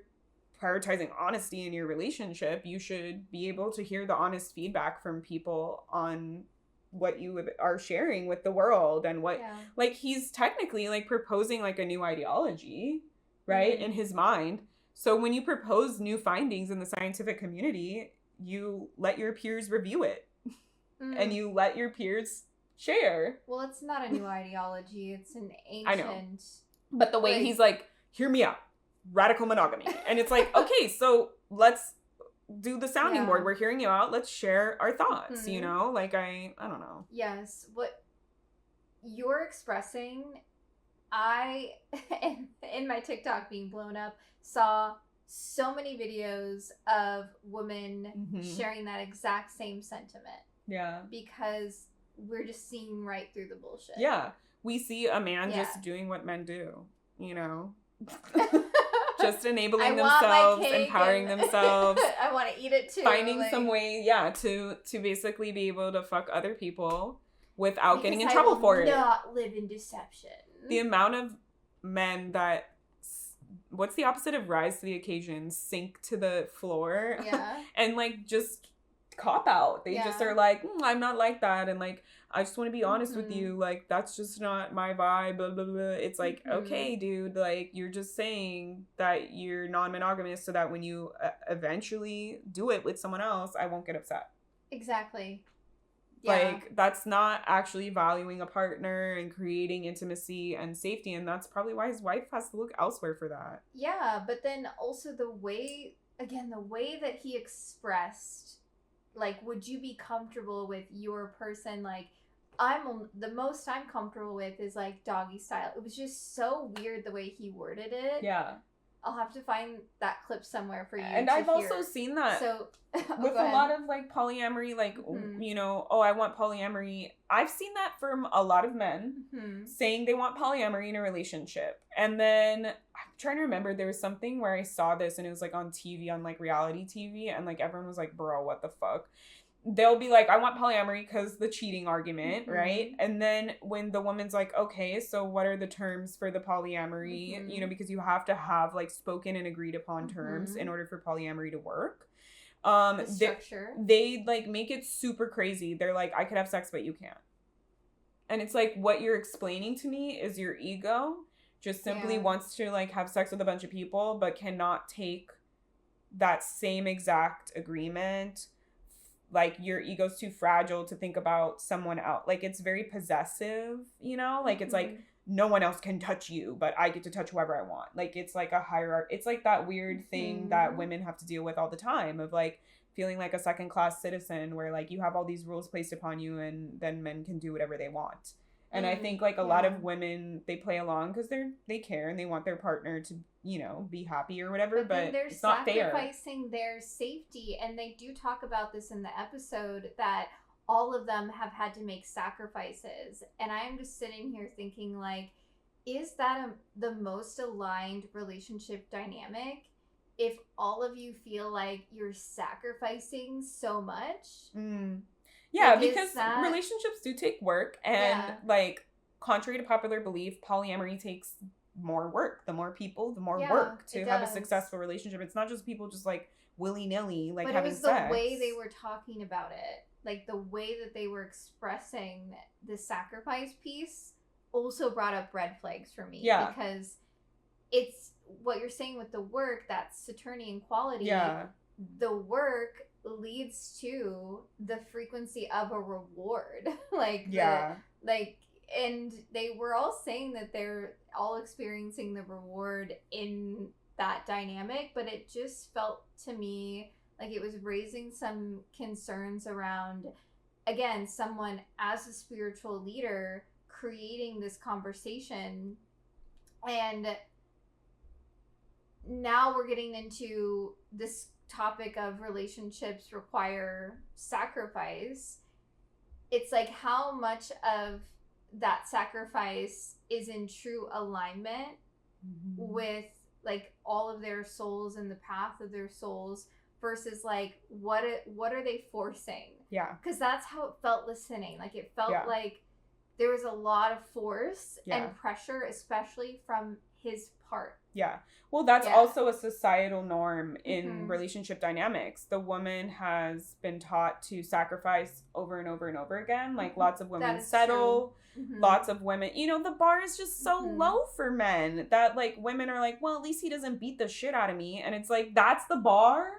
prioritizing honesty in your relationship, you should be able to hear the honest feedback from people on what you are sharing with the world, and what like he's technically like proposing like a new ideology, right, in his mind. So when you propose new findings in the scientific community, you let your peers review it and you let your peers share. Well, it's not a new ideology, it's an ancient. I know. But the way he's like, hear me out, radical monogamy. And it's like, okay, so let's do the sounding board. We're hearing you out. Let's share our thoughts, you know? Like, I don't know. Yes. What you're expressing, I, in my TikTok being blown up, saw so many videos of women sharing that exact same sentiment. Yeah. Because we're just seeing right through the bullshit. Yeah. We see a man just doing what men do, you know? Just enabling themselves, empowering themselves. I want to eat it too. Finding some way, to basically be able to fuck other people without getting in trouble for it. Not live in deception. The amount of men that, what's the opposite of rise to the occasion? Sink to the floor. Yeah. And like just cop out. They just are like, I'm not like that, and like, I just want to be honest with you, like, that's just not my vibe, blah blah blah. It's like, okay, dude, like, you're just saying that you're non-monogamous so that when you eventually do it with someone else, I won't get upset. Exactly. Like, that's not actually valuing a partner and creating intimacy and safety, and that's probably why his wife has to look elsewhere for that. Yeah, but then also the way that he expressed, like, would you be comfortable with your person, like, the most I'm comfortable with is like doggy style. It was just so weird the way he worded it. Yeah. I'll have to find that clip somewhere for you. And I've also seen that with a lot of like polyamory, like, you know, oh, I want polyamory. I've seen that from a lot of men saying they want polyamory in a relationship. And then I'm trying to remember, there was something where I saw this and it was like on TV, on like reality TV. And like everyone was like, bro, what the fuck? They'll be like, I want polyamory because the cheating argument, right? And then when the woman's like, okay, so what are the terms for the polyamory? You know, because you have to have like spoken and agreed upon terms in order for polyamory to work. The structure. They like make it super crazy. They're like, I could have sex, but you can't. And it's like, what you're explaining to me is your ego just simply wants to like have sex with a bunch of people, but cannot take that same exact agreement. Like, your ego's too fragile to think about someone else. Like, it's very possessive, you know? Like, it's like, no one else can touch you, but I get to touch whoever I want. Like, it's like a hierarchy. It's like that weird thing that women have to deal with all the time of like feeling like a second class citizen where like you have all these rules placed upon you and then men can do whatever they want. And I think like a lot of women, they play along because they care and they want their partner to, you know, be happy or whatever, but they're it's not fair. sacrificing their safety, and they do talk about this in the episode that all of them have had to make sacrifices. And I am just sitting here thinking, like, is that the most aligned relationship dynamic if all of you feel like you're sacrificing so much? Yeah, like, because relationships do take work, and like, contrary to popular belief, polyamory takes more work. The more people, the more work to have a successful relationship. It's not just people just like willy-nilly like having sex. But it was the way they were talking about it. Like, the way that they were expressing the sacrifice piece also brought up red flags for me. Yeah. Because it's what you're saying with the work, that Saturnian quality. Yeah. The work leads to the frequency of a reward. And they were all saying that they're all experiencing the reward in that dynamic, but it just felt to me like it was raising some concerns around, again, someone as a spiritual leader creating this conversation. And now we're getting into this topic of relationships require sacrifice. It's like, how much of that sacrifice is in true alignment with like all of their souls and the path of their souls versus like what are they forcing? Yeah. Because that's how it felt listening. Like, it felt like there was a lot of force and pressure, especially from his part. Yeah. Well, that's also a societal norm in relationship dynamics. The woman has been taught to sacrifice over and over and over again. Like, lots of women settle. Lots of women, you know, the bar is just so low for men that like women are like, well, at least he doesn't beat the shit out of me. And it's like, that's the bar?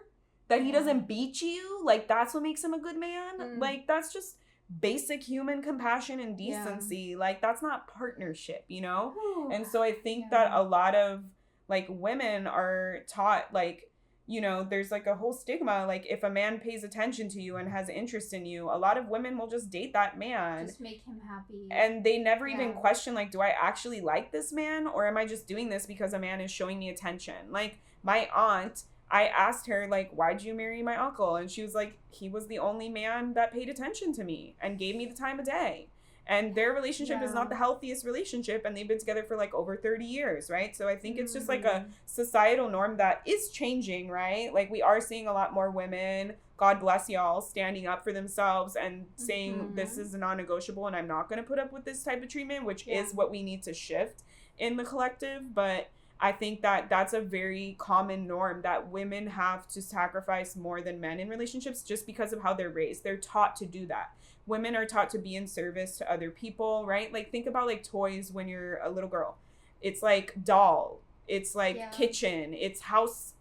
That he doesn't beat you? Like, that's what makes him a good man? Like, that's just basic human compassion and decency. Like, that's not partnership, you know? And so I think that a lot of like women are taught, like, you know, there's like a whole stigma, like, if a man pays attention to you and has interest in you, a lot of women will just date that man. Just make him happy. And they never even question, like, do I actually like this man? Or am I just doing this because a man is showing me attention? Like, my aunt, I asked her, like, why'd you marry my uncle? And she was like, he was the only man that paid attention to me and gave me the time of day. And their relationship is not the healthiest relationship, and they've been together for like over 30 years, right? So I think it's just like a societal norm that is changing, right? Like, we are seeing a lot more women, God bless y'all, standing up for themselves and saying this is non-negotiable and I'm not going to put up with this type of treatment, which is what we need to shift in the collective. But I think that that's a very common norm, that women have to sacrifice more than men in relationships just because of how they're raised. They're taught to do that. Women are taught to be in service to other people, right? Like, think about like toys when you're a little girl. It's like doll. It's like kitchen. It's house.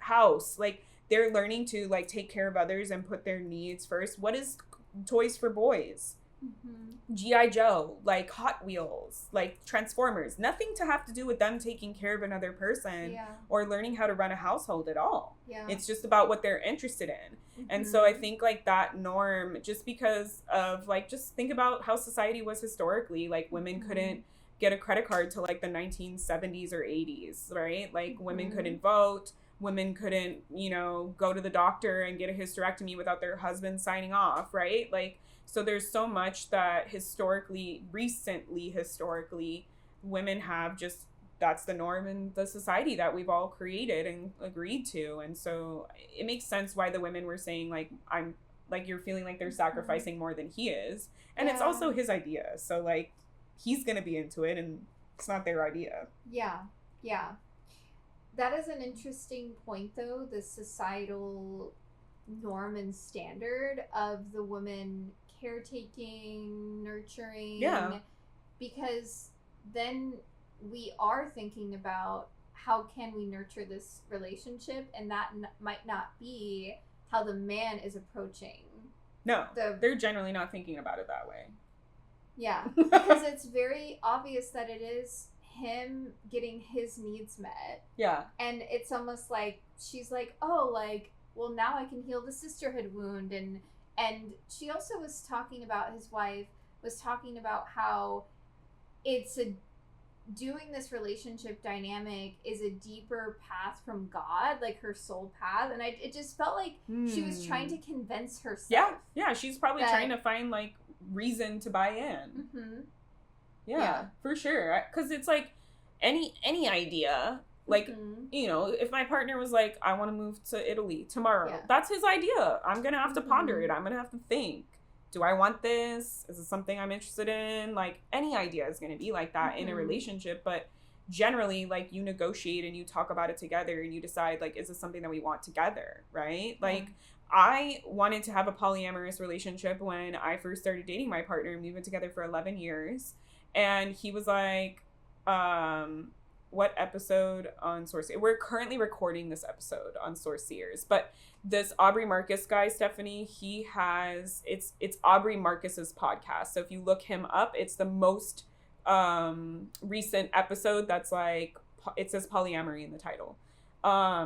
Like, they're learning to like take care of others and put their needs first. What is toys for boys? G.I. Joe, like Hot Wheels, like Transformers. Nothing to have to do with them taking care of another person or learning how to run a household at all. It's just about what they're interested in. And so I think like that norm, just because of like, just think about how society was historically. Like, women couldn't get a credit card till like the 1970s or 80s, right? Like, women couldn't vote. Women couldn't, you know, go to the doctor and get a hysterectomy without their husband signing off, right? Like, so there's so much that recently, women have just, that's the norm in the society that we've all created and agreed to. And so it makes sense why the women were saying, like, I'm, like, you're feeling like they're sacrificing more than he is. And it's also his idea. So, like, he's going to be into it, and it's not their idea. Yeah. That is an interesting point, though, the societal norm and standard of the woman caretaking, nurturing. Yeah. Because then we are thinking about how can we nurture this relationship, and that might not be how the man is approaching. No, they're generally not thinking about it that way. Yeah, because it's very obvious that it is him getting his needs met. Yeah. And it's almost like she's like, oh, like, well, now I can heal the sisterhood wound. And she also was talking about, his wife was talking about how it's doing this relationship dynamic is a deeper path from God, like her soul path. And it just felt like she was trying to convince herself. Yeah, she's probably trying to find, like, reason to buy in. Mm-hmm. Yeah, for sure. Because it's like any idea, like, you know, if my partner was like, I want to move to Italy tomorrow, that's his idea. I'm going to have to ponder it. I'm going to have to think, do I want this? Is it something I'm interested in? Like, any idea is going to be like that in a relationship. But generally, like, you negotiate and you talk about it together and you decide, like, is this something that we want together, right? Like, I wanted to have a polyamorous relationship when I first started dating my partner, and we've been together for 11 years. And he was like, what episode on Source? We're currently recording this episode on Source Seers, but this Aubrey Marcus guy, Stephanie, he has, it's Aubrey Marcus's podcast. So if you look him up, it's the most recent episode that's like, it says polyamory in the title.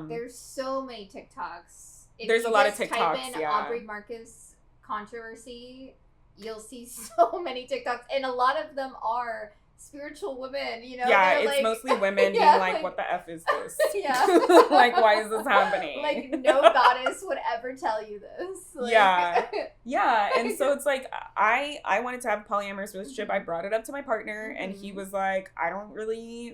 There's so many TikToks. There's a lot of TikToks, type in Aubrey Marcus controversy, you'll see so many TikToks, and a lot of them are spiritual women, you know? Yeah, it's like, mostly women being like, what the F is this? Yeah. Like, why is this happening? Like, no goddess would ever tell you this. Like, yeah. And so it's like, I wanted to have a polyamorous relationship. I brought it up to my partner, and he was like,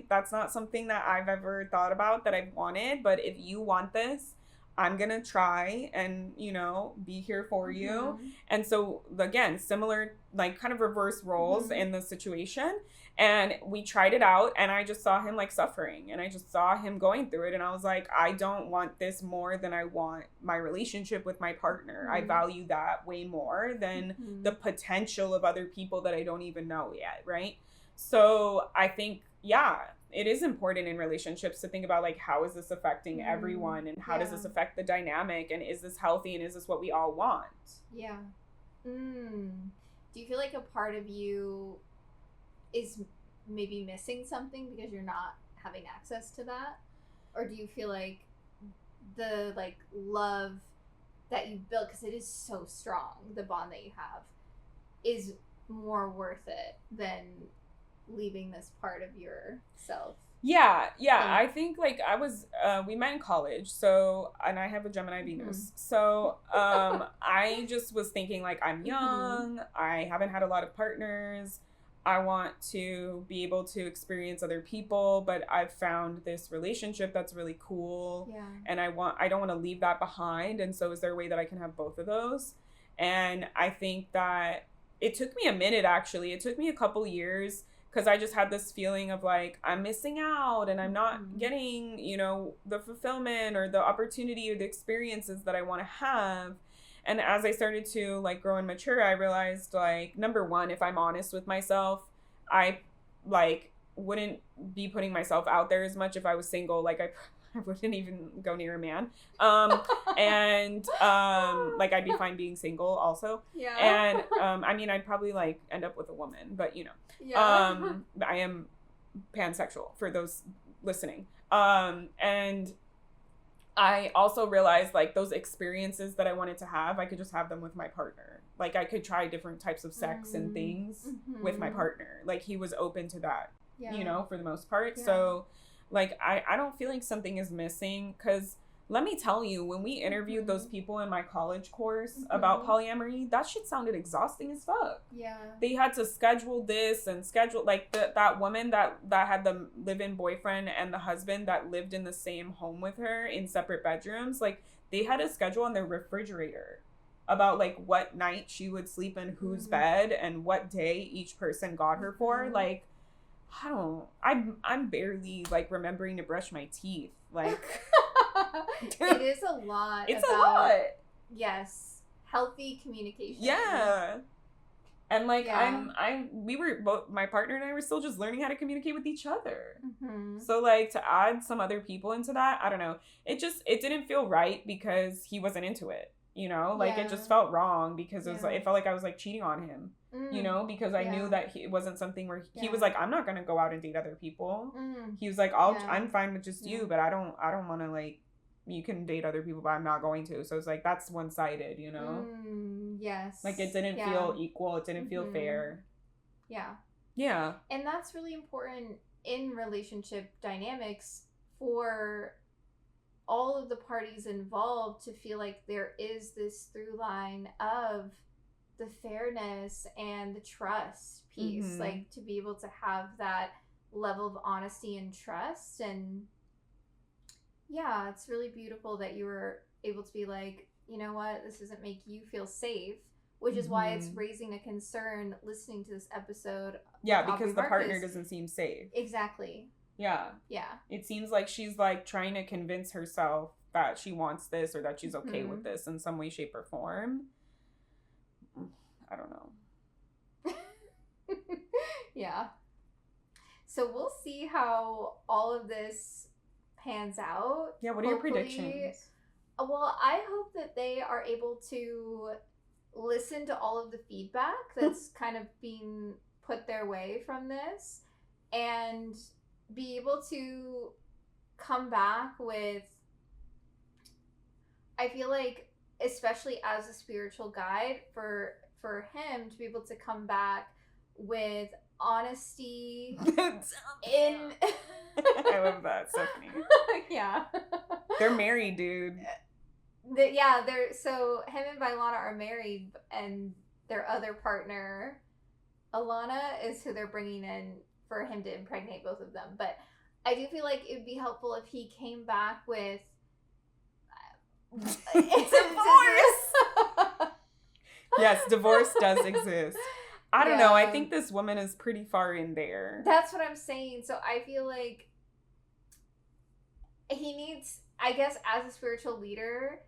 that's not something that I've ever thought about that I've wanted, but if you want this, I'm going to try and, you know, be here for you. And so, again, similar, like, kind of reverse roles in the situation. And we tried it out, and I just saw him, like, suffering. And I just saw him going through it. And I was like, I don't want this more than I want my relationship with my partner. I value that way more than the potential of other people that I don't even know yet, right? So I think, it is important in relationships to think about, like, how is this affecting everyone, and how does this affect the dynamic, and is this healthy, and is this what we all want? Yeah. Do you feel like a part of you is maybe missing something because you're not having access to that? Or do you feel like the, like, love that you built, because it is so strong, the bond that you have, is more worth it than leaving this part of yourself? Yeah. I think, like, I was, we met in college, so, and I have a Gemini Venus. So, I just was thinking, like, I'm young, I haven't had a lot of partners, I want to be able to experience other people, but I've found this relationship that's really cool. Yeah. And I don't want to leave that behind. And so is there a way that I can have both of those? And I think that it took me a minute, actually. It took me a couple years, because I just had this feeling of, like, I'm missing out and I'm not getting, you know, the fulfillment or the opportunity or the experiences that I want to have. And as I started to, like, grow and mature, I realized, like, number one, if I'm honest with myself, I, like, wouldn't be putting myself out there as much if I was single. Like, I wouldn't even go near a man. Like, I'd be fine being single also. Yeah. And, I mean, I'd probably, like, end up with a woman, but, you know. Yeah. I am pansexual, for those listening. And I also realized, like, those experiences that I wanted to have, I could just have them with my partner. Like, I could try different types of sex and things with my partner. Like, he was open to that, you know, for the most part. Yeah. So, like, I don't feel like something is missing, because let me tell you, when we interviewed those people in my college course about polyamory, that shit sounded exhausting as fuck. Yeah. They had to schedule this and schedule, like, that woman that had the live-in boyfriend and the husband that lived in the same home with her in separate bedrooms. Like, they had a schedule on their refrigerator about, like, what night she would sleep in whose bed and what day each person got her for. Like, I'm barely, like, remembering to brush my teeth. Like, it is a lot. It's a lot. Yes. Healthy communication. Yeah. And, like, we were both, my partner and I were still just learning how to communicate with each other. So, like, to add some other people into that, I don't know. It didn't feel right because he wasn't into it. you know, like it just felt wrong because it was like, it felt like I was like cheating on him, you know, because I knew that it wasn't something where he was like, I'm not gonna go out and date other people. He was like, I'm fine with just you, but I don't want to, like, you can date other people, but I'm not going to. So it's like, that's one-sided, you know. Yes, like it didn't feel equal, it didn't feel fair. Yeah, and that's really important in relationship dynamics for all of the parties involved to feel like there is this through line of the fairness and the trust piece, like to be able to have that level of honesty and trust. And yeah, it's really beautiful that you were able to be like, you know what, this doesn't make you feel safe, which is why it's raising a concern listening to this episode. Yeah, because the partner doesn't seem safe. Exactly. Yeah. It seems like she's like trying to convince herself that she wants this or that she's okay with this in some way, shape, or form. I don't know. Yeah. So we'll see how all of this pans out. Yeah, what are your predictions? Well, I hope that they are able to listen to all of the feedback that's kind of being put their way from this and be able to come back with, I feel like, especially as a spiritual guide, for him to be able to come back with honesty in I love that, Stephanie. Yeah. They're married, dude. They're so him and Vailana are married, and their other partner, Alana, is who they're bringing in for him to impregnate both of them. But I do feel like it would be helpful if he came back with divorce. Yes, divorce does exist. I don't know. I think this woman is pretty far in there. That's what I'm saying. So I feel like he needs, I guess, as a spiritual leader,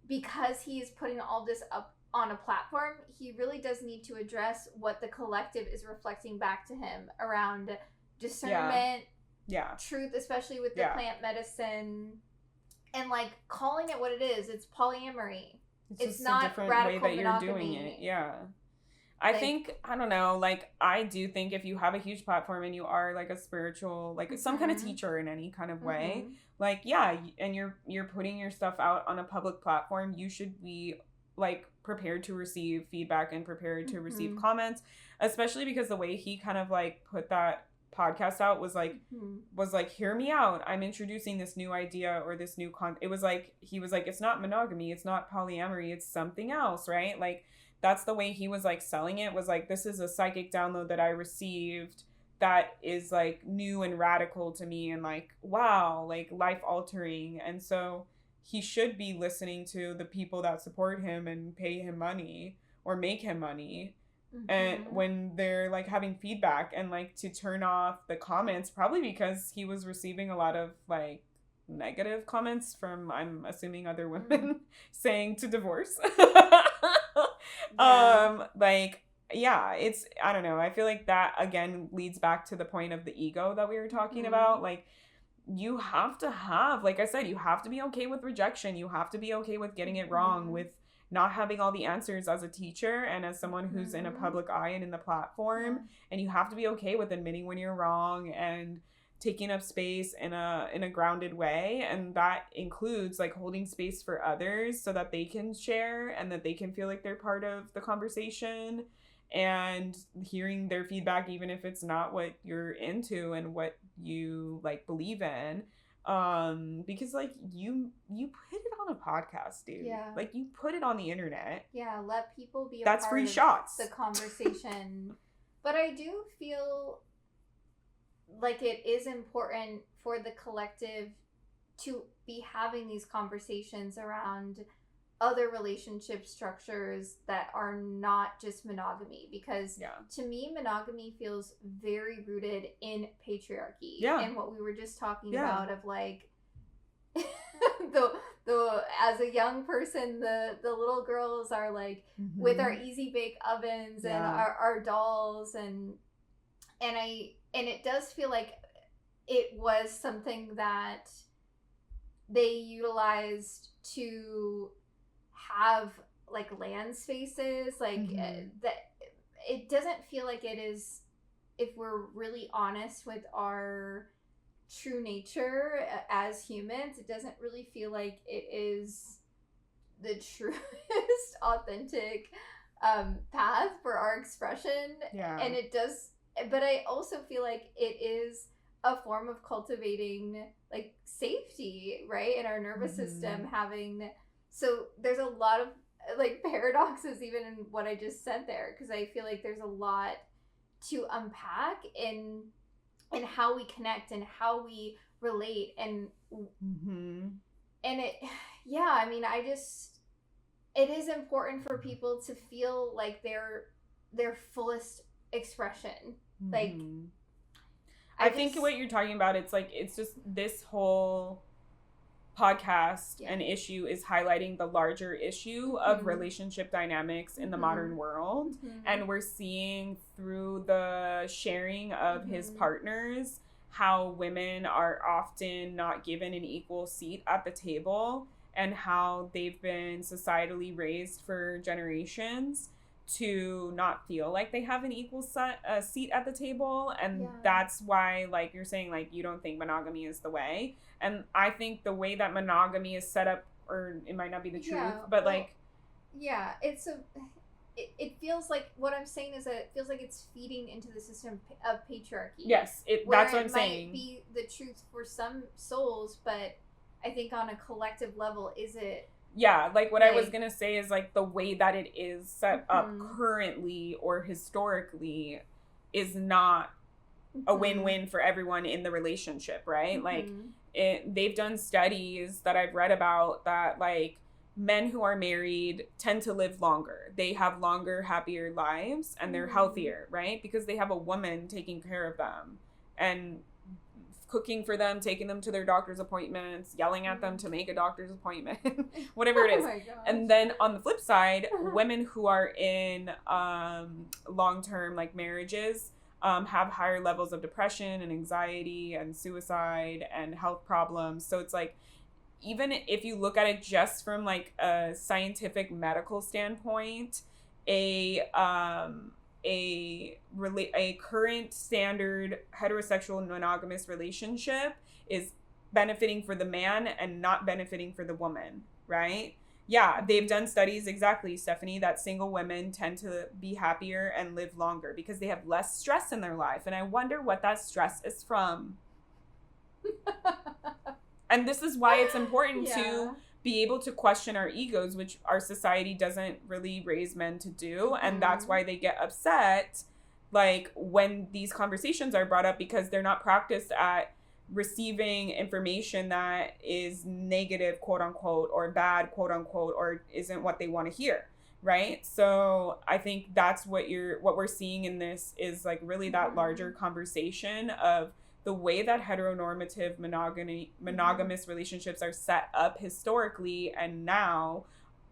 because he's putting all this up on a platform, he really does need to address what the collective is reflecting back to him around discernment, truth, especially with the plant medicine, and like calling it what it is. It's polyamory. It's not a different way that you're doing it. Yeah. I think, I don't know, like, I do think if you have a huge platform and you are, like, a spiritual, like, some kind of teacher in any kind of way, like, and you're putting your stuff out on a public platform, you should be, like, prepared to receive feedback and prepared to receive comments, especially because the way he kind of, like, put that podcast out was like, hear me out, I'm introducing this new idea or this new it was like, he was like, it's not monogamy, it's not polyamory, it's something else, right? Like, that's the way he was, like, selling it, was like, this is a psychic download that I received that is, like, new and radical to me and, like, wow, like, life altering. And so he should be listening to the people that support him and pay him money or make him money. And when they're, like, having feedback, and, like, to turn off the comments, probably because he was receiving a lot of, like, negative comments from, I'm assuming, other women saying to divorce. It's, I don't know, I feel like that again leads back to the point of the ego that we were talking about. Like, you have to have, like I said, you have to be okay with rejection, you have to be okay with getting it wrong, with not having all the answers as a teacher and as someone who's in a public eye and in the platform, and you have to be okay with admitting when you're wrong and taking up space in a grounded way. And that includes, like, holding space for others so that they can share and that they can feel like they're part of the conversation, and hearing their feedback even if it's not what you're into and what you, like, believe in, because, like, you put it on a podcast, dude. Like, you put it on the internet. Let people be that's free shots, the conversation. But I do feel like it is important for the collective to be having these conversations around other relationship structures that are not just monogamy, because to me, monogamy feels very rooted in patriarchy, and what we were just talking about of, like, the as a young person, the little girls are, like, with our easy bake ovens and our dolls, and it does feel like it was something that they utilized to have like land spaces, like that. It doesn't feel like it is, if we're really honest with our true nature as humans, it doesn't really feel like it is the truest authentic path for our expression. And it does, but I also feel like it is a form of cultivating like safety, right, in our nervous system, having, so there's a lot of like paradoxes even in what I just said there, because I feel like there's a lot to unpack in how we connect and how we relate, and it, I mean, it is important for people to feel like their fullest expression. Like I think what you're talking about, it's like, it's just this whole podcast and issue is highlighting the larger issue of relationship dynamics in the modern world. And we're seeing through the sharing of his partners how women are often not given an equal seat at the table, and how they've been societally raised for generations to not feel like they have an equal seat at the table. And that's why, like you're saying, like, you don't think monogamy is the way. And I think the way that monogamy is set up, or it might not be the truth, but like... Yeah, it feels like, what I'm saying is that it feels like it's feeding into the system of patriarchy. Yes, that's what I'm saying. It might be the truth for some souls, but I think on a collective level, is it... Yeah, like what I was going to say is like the way that it is set up currently or historically is not a win-win for everyone in the relationship, right? Like they've done studies that I've read about that like men who are married tend to live longer. They have longer, happier lives, and they're healthier, right? Because they have a woman taking care of them and cooking for them, taking them to their doctor's appointments, yelling at them to make a doctor's appointment, whatever it is. And then on the flip side, women who are in long-term like marriages have higher levels of depression and anxiety and suicide and health problems. So it's like, even if you look at it just from like a scientific medical standpoint, a current standard heterosexual monogamous relationship is benefiting for the man and not benefiting for the woman, right? Yeah, they've done studies, exactly, Stephanie, that single women tend to be happier and live longer because they have less stress in their life. And I wonder what that stress is from. And this is why it's important to be able to question our egos, which our society doesn't really raise men to do. And that's why they get upset, like, when these conversations are brought up, because they're not practiced at receiving information that is negative, quote unquote, or bad, quote unquote, or isn't what they want to hear. Right. So I think that's what we're seeing in this is like really that larger conversation of the way that heteronormative monogamous relationships are set up historically and now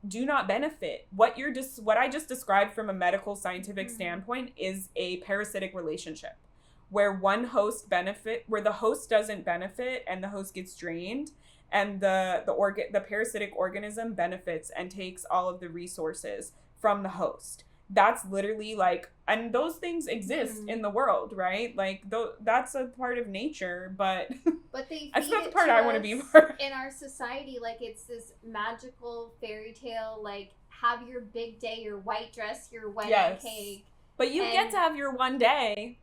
do not benefit. What I just described from a medical scientific standpoint is a parasitic relationship where the host doesn't benefit and the host gets drained, and the parasitic organism benefits and takes all of the resources from the host. That's literally like, and those things exist in the world, right? Like that's a part of nature, but they that's not the part I want to be a part of. In our society, like it's this magical fairy tale, like have your big day, your white dress, your wedding cake. But you get to have your one day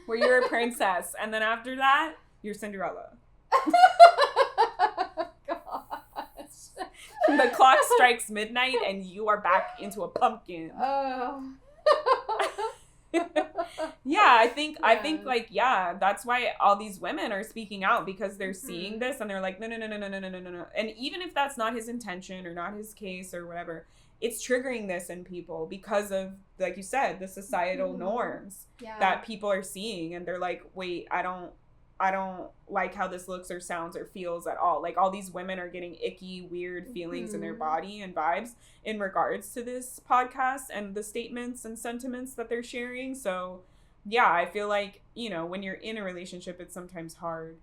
where you're a princess, and then after that, you're Cinderella. The clock strikes midnight and you are back into a pumpkin. Oh. I think like, that's why all these women are speaking out, because they're seeing this and they're like, no. And even if that's not his intention or not his case or whatever, it's triggering this in people because of, like you said, the societal norms that people are seeing. And they're like, wait, I don't like how this looks or sounds or feels at all. Like all these women are getting icky, weird feelings in their body and vibes in regards to this podcast and the statements and sentiments that they're sharing. So yeah, I feel like, when you're in a relationship, it's sometimes hard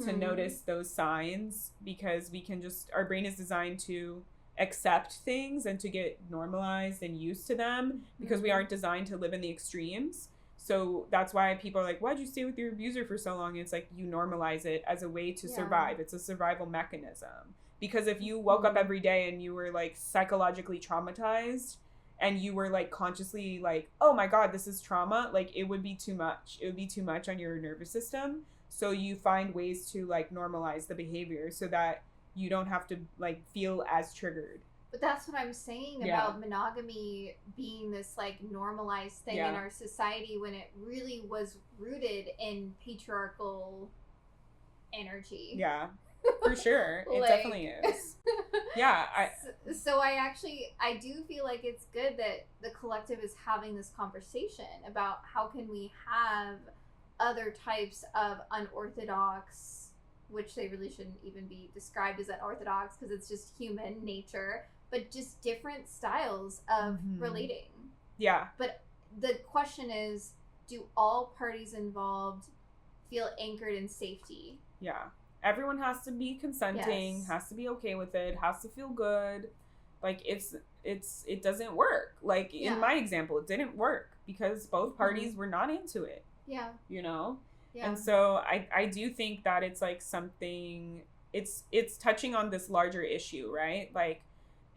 to notice those signs, because we can just, our brain is designed to accept things and to get normalized and used to them, because we aren't designed to live in the extremes. So that's why people are like, why'd you stay with your abuser for so long? And it's like, you normalize it as a way to survive. It's a survival mechanism. Because if you woke up every day and you were like psychologically traumatized, and you were like consciously like, oh my God, this is trauma, like it would be too much. It would be too much on your nervous system. So you find ways to like normalize the behavior so that you don't have to like feel as triggered. But that's what I'm saying about monogamy being this like normalized thing in our society, when it really was rooted in patriarchal energy. Yeah, for sure. It definitely is. Yeah. So I do feel like it's good that the collective is having this conversation about how can we have other types of unorthodox, which they really shouldn't even be described as unorthodox because it's just human nature, but just different styles of relating. Yeah. But the question is, do all parties involved feel anchored in safety? Yeah. Everyone has to be consenting, has to be okay with it, has to feel good. Like it doesn't work. Like in my example, it didn't work because both parties were not into it. Yeah. You know? Yeah. And so I do think that it's like something, it's touching on this larger issue, right? Like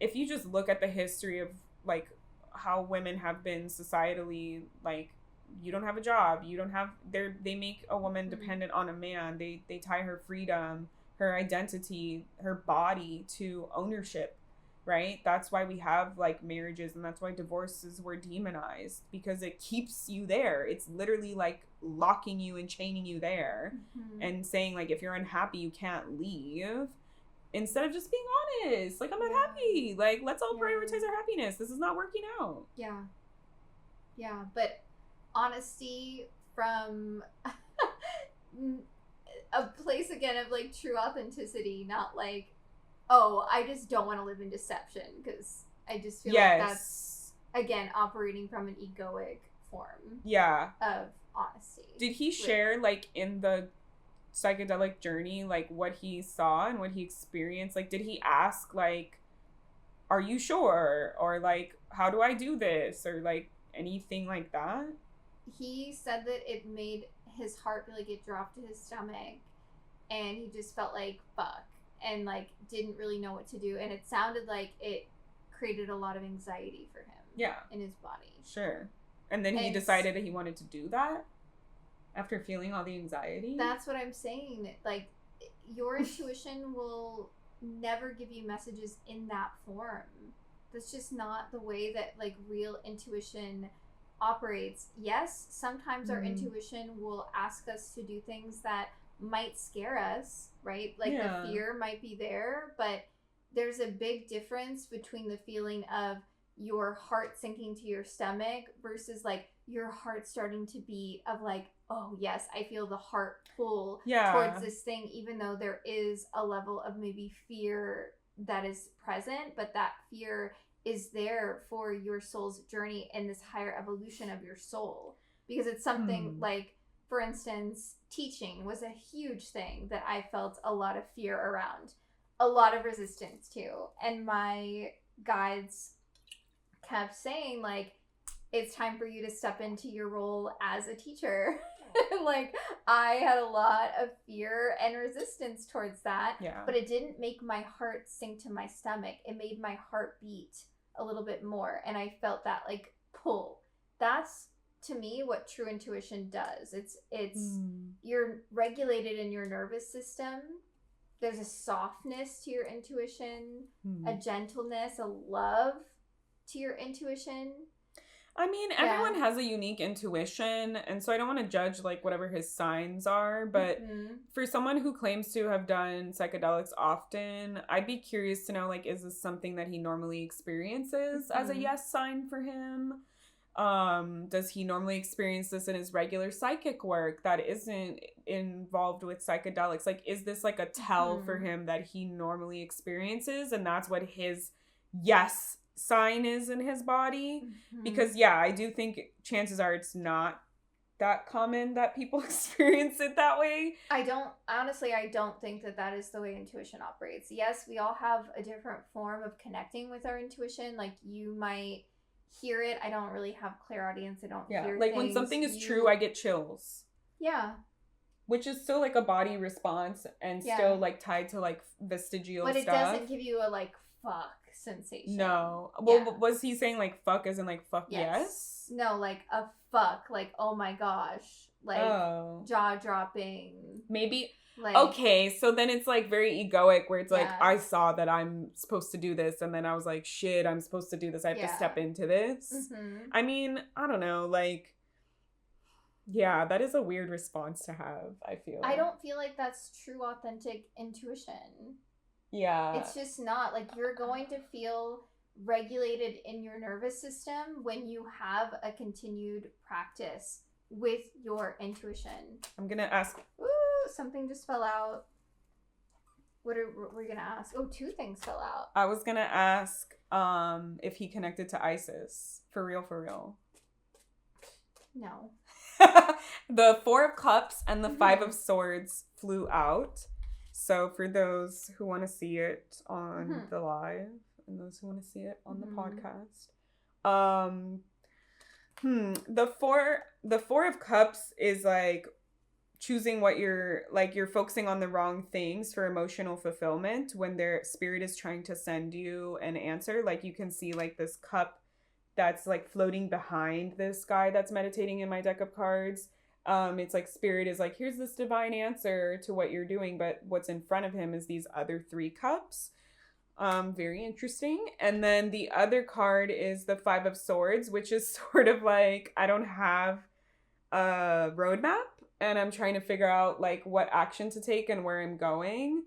if you just look at the history of like how women have been societally, like you don't have a job, you don't have, they make a woman dependent on a man, they tie her freedom, her identity, her body to ownership, right? That's why we have like marriages, and that's why divorces were demonized, because it keeps you there. It's literally like locking you and chaining you there and saying like if you're unhappy you can't leave, instead of just being honest, like I'm not happy, like let's all prioritize our happiness, this is not working out. Yeah, but honesty from a place again of like true authenticity, not like, oh, I just don't want to live in deception, because I just feel like that's again operating from an egoic form of honesty. Did he share like in the psychedelic journey like what he saw and what he experienced? Like did he ask like, are you sure, or like how do I do this, or like anything like that? He said that it made his heart feel like it dropped to his stomach, and he just felt like fuck, and like didn't really know what to do, and it sounded like it created a lot of anxiety for him in his body. Sure. And then he decided that he wanted to do that after feeling all the anxiety? That's what I'm saying. Like your intuition will never give you messages in that form. That's just not the way that like real intuition operates. Yes, sometimes our intuition will ask us to do things that might scare us, right? Like the fear might be there, but there's a big difference between the feeling of your heart sinking to your stomach versus like your heart starting to beat of like, oh yes, I feel the heart pull towards this thing, even though there is a level of maybe fear that is present, but that fear is there for your soul's journey and this higher evolution of your soul. Because it's something like, for instance, teaching was a huge thing that I felt a lot of fear around, a lot of resistance to. And my guides kept saying like, it's time for you to step into your role as a teacher. Like I had a lot of fear and resistance towards that, but it didn't make my heart sink to my stomach. It made my heart beat a little bit more, and I felt that like pull. That's to me what true intuition does. It's you're regulated in your nervous system. There's a softness to your intuition, a gentleness, a love to your intuition. I mean, everyone has a unique intuition, and so I don't want to judge like whatever his signs are, but for someone who claims to have done psychedelics often, I'd be curious to know like, is this something that he normally experiences as a yes sign for him? Does he normally experience this in his regular psychic work that isn't involved with psychedelics? Like, is this like a tell for him that he normally experiences, and that's what his yes sign is in his body? Because I do think chances are it's not that common that people experience it that way. I don't think that is the way intuition operates. Yes, we all have a different form of connecting with our intuition. Like, you might hear it. I don't really have clairaudience. I don't hear like things. when something is true, I get chills. Yeah. Which is still, like, a body response and still, like, tied to, like, vestigial stuff. But it doesn't give you a, like, fuck sensation. No. Well, was he saying, like, fuck as in, like, fuck yes? No, like, a fuck. Like, oh my gosh. Like, jaw-dropping. Maybe. Like, okay, so then it's, like, very egoic, where it's like, I saw that I'm supposed to do this, and then I was like, shit, I'm supposed to do this. I have to step into this. Mm-hmm. I mean, I don't know, like, yeah, that is a weird response to have, I feel. I don't feel like that's true, authentic intuition. Yeah. It's just not. Like, you're going to feel regulated in your nervous system when you have a continued practice with your intuition. I'm going to ask. Ooh, something just fell out. What are we going to ask? Oh, 2 things fell out. I was going to ask if he connected to ISIS. For real. No. The 4 of Cups and the 5 of Swords flew out. So for those who want to see it on the live and those who want to see it on the podcast, the 4 of Cups is like choosing what you're focusing on the wrong things for emotional fulfillment when their spirit is trying to send you an answer. Like, you can see like this cup that's like floating behind this guy that's meditating in my deck of cards. It's like spirit is like, here's this divine answer to what you're doing, but what's in front of him is these other 3 cups. Very interesting. And then the other card is the 5 of Swords, which is sort of like, I don't have a roadmap and I'm trying to figure out like what action to take and where I'm going.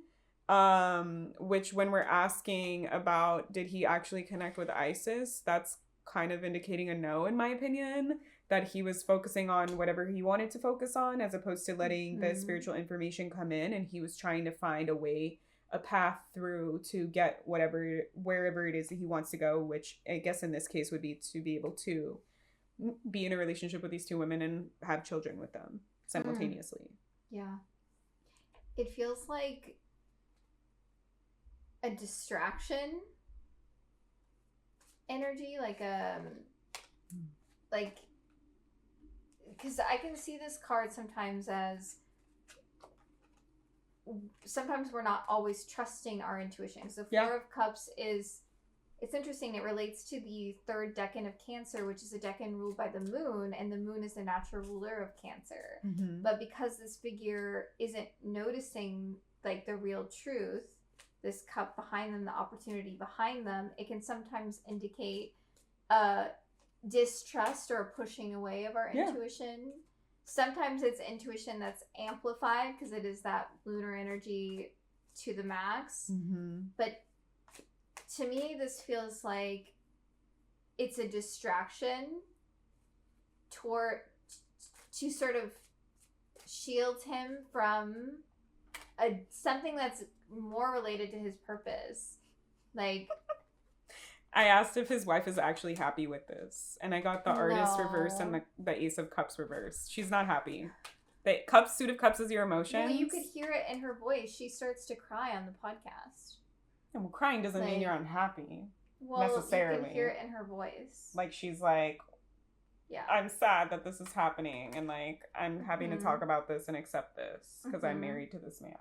Which, when we're asking about did he actually connect with ISIS, that's kind of indicating a no, in my opinion, that he was focusing on whatever he wanted to focus on as opposed to letting the spiritual information come in, and he was trying to find a path through to get wherever it is that he wants to go, which I guess in this case would be to be able to be in a relationship with these 2 women and have children with them simultaneously. Yeah. It feels like a distraction energy, like because I can see this card sometimes as sometimes we're not always trusting our intuition. So 4 of Cups is, it's interesting, it relates to the 3rd decan of Cancer, which is a decan ruled by the moon, and the moon is the natural ruler of Cancer. But because this figure isn't noticing like the real truth, this cup behind them, the opportunity behind them, it can sometimes indicate distrust or a pushing away of our intuition. Sometimes it's intuition that's amplified because it is that lunar energy to the max. But to me, this feels like it's a distraction to sort of shield him from something that's more related to his purpose. Like, I asked if his wife is actually happy with this, and I got the Artist reversed and the Ace of Cups reversed. She's not happy. The Suit of Cups is your emotions. Well, you could hear it in her voice. She starts to cry on the podcast. And well, crying doesn't mean you're unhappy. Well, necessarily. You can hear it in her voice. Like, she's like, I'm sad that this is happening, and like, I'm having to talk about this and accept this because I'm married to this man.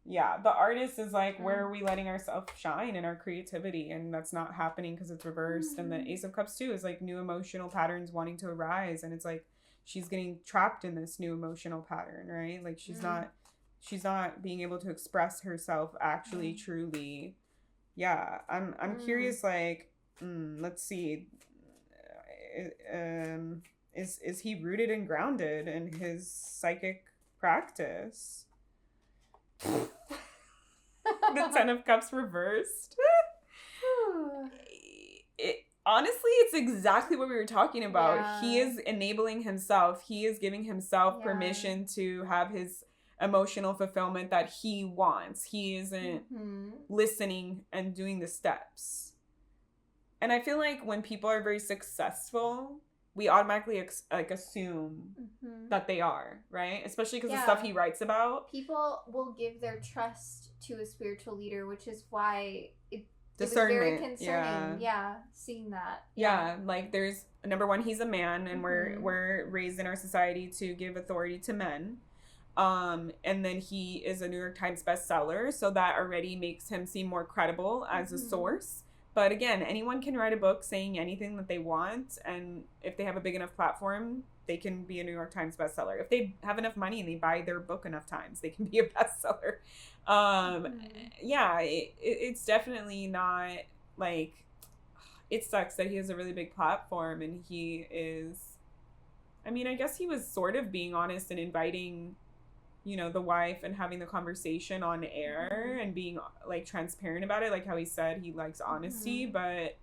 Yeah, the Artist is like, where are we letting ourselves shine in our creativity? And that's not happening because it's reversed. And the Ace of Cups too is like new emotional patterns wanting to arise, and it's like she's getting trapped in this new emotional pattern, right? Like she's not being able to express herself actually truly. Yeah, I'm curious, like, let's see, is he rooted and grounded in his psychic practice? The 10 of Cups reversed. Honestly, it's exactly what we were talking about. Yeah. He is enabling himself. He is giving himself permission to have his emotional fulfillment that he wants. He isn't listening and doing the steps. And I feel like when people are very successful, we automatically assume that they are, right? Especially because the stuff he writes about. People will give their trust to a spiritual leader, which is why it was Discernment. very concerning. Yeah, seeing that. Yeah, like there's number one, he's a man, and we're raised in our society to give authority to men. And then he is a New York Times bestseller, so that already makes him seem more credible as a source. But again, anyone can write a book saying anything that they want, and if they have a big enough platform, they can be a New York Times bestseller. If they have enough money and they buy their book enough times, they can be a bestseller. Yeah, it's definitely not like, it sucks that he has a really big platform and he is, I mean, I guess he was sort of being honest and inviting, you know, the wife and having the conversation on air and being like transparent about it, like how he said he likes honesty, but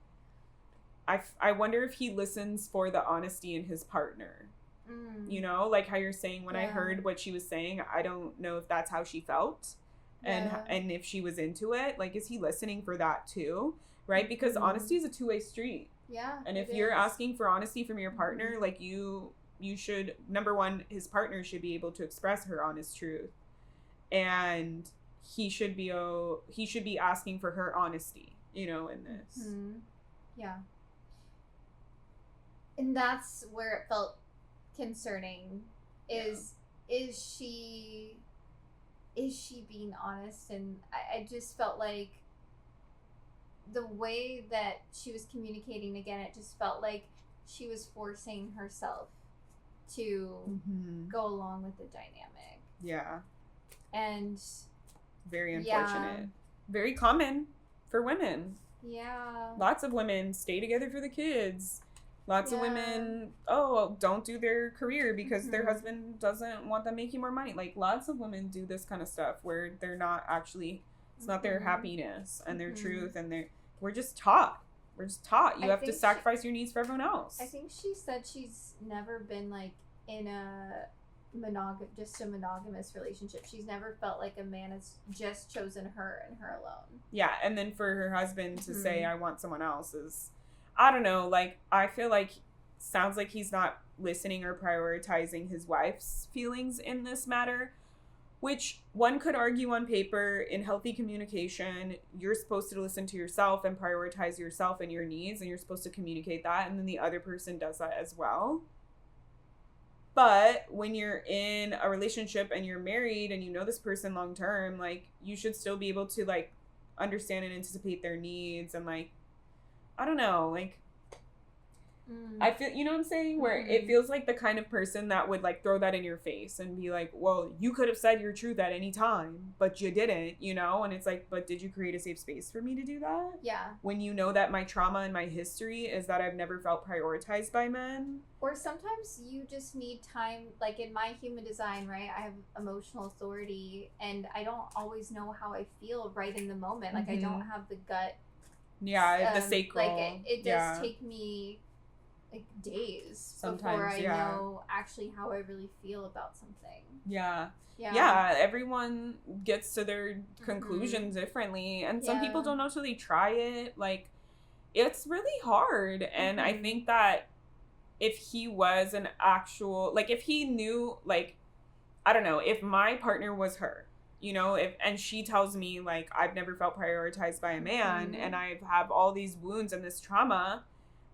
I wonder if he listens for the honesty in his partner. You know, like how you're saying, when I heard what she was saying, I don't know if that's how she felt and if she was into it. Like, is he listening for that too? Right? Because honesty is a two-way street. Yeah. And if you're asking for honesty from your partner, like you should, number one, his partner should be able to express her honest truth, and he should be asking for her honesty, you know, in this. Yeah. And that's where it felt concerning. Is she being honest? And I just felt like the way that she was communicating, again, it just felt like she was forcing herself to go along with the dynamic. Yeah. And very unfortunate. Very common for women. Yeah. Lots of women stay together for the kids. Lots of women, don't do their career because their husband doesn't want them making more money. Like, lots of women do this kind of stuff where they're not actually, it's not their happiness and their truth, and we're just taught. We're just taught you have to sacrifice your needs for everyone else. I think she said she's never been like in a monogamous relationship. She's never felt like a man has just chosen her and her alone. Yeah, and then for her husband to say, I want someone else, is, I don't know, like, I feel like, sounds like he's not listening or prioritizing his wife's feelings in this matter, which one could argue on paper, in healthy communication, you're supposed to listen to yourself and prioritize yourself and your needs, and you're supposed to communicate that, and then the other person does that as well. But when you're in a relationship and you're married and you know this person long term, like, you should still be able to, like, understand and anticipate their needs, and, like, I don't know, like, I feel, you know what I'm saying? Where it feels like the kind of person that would, like, throw that in your face and be like, well, you could have said your truth at any time, but you didn't, you know? And it's like, but did you create a safe space for me to do that? Yeah. When you know that my trauma and my history is that I've never felt prioritized by men. Or sometimes you just need time, like in my human design, right? I have emotional authority, and I don't always know how I feel right in the moment. Like, I don't have the gut. Yeah, the sacral. Like, it does take me, like, days before I know actually how I really feel about something. Yeah, everyone gets to their conclusion differently, and some people don't know till they try it. Like, it's really hard, and I think that if he was an actual, like, if he knew, like, I don't know, if my partner was her, you know, and she tells me, like, I've never felt prioritized by a man, and I have all these wounds and this trauma,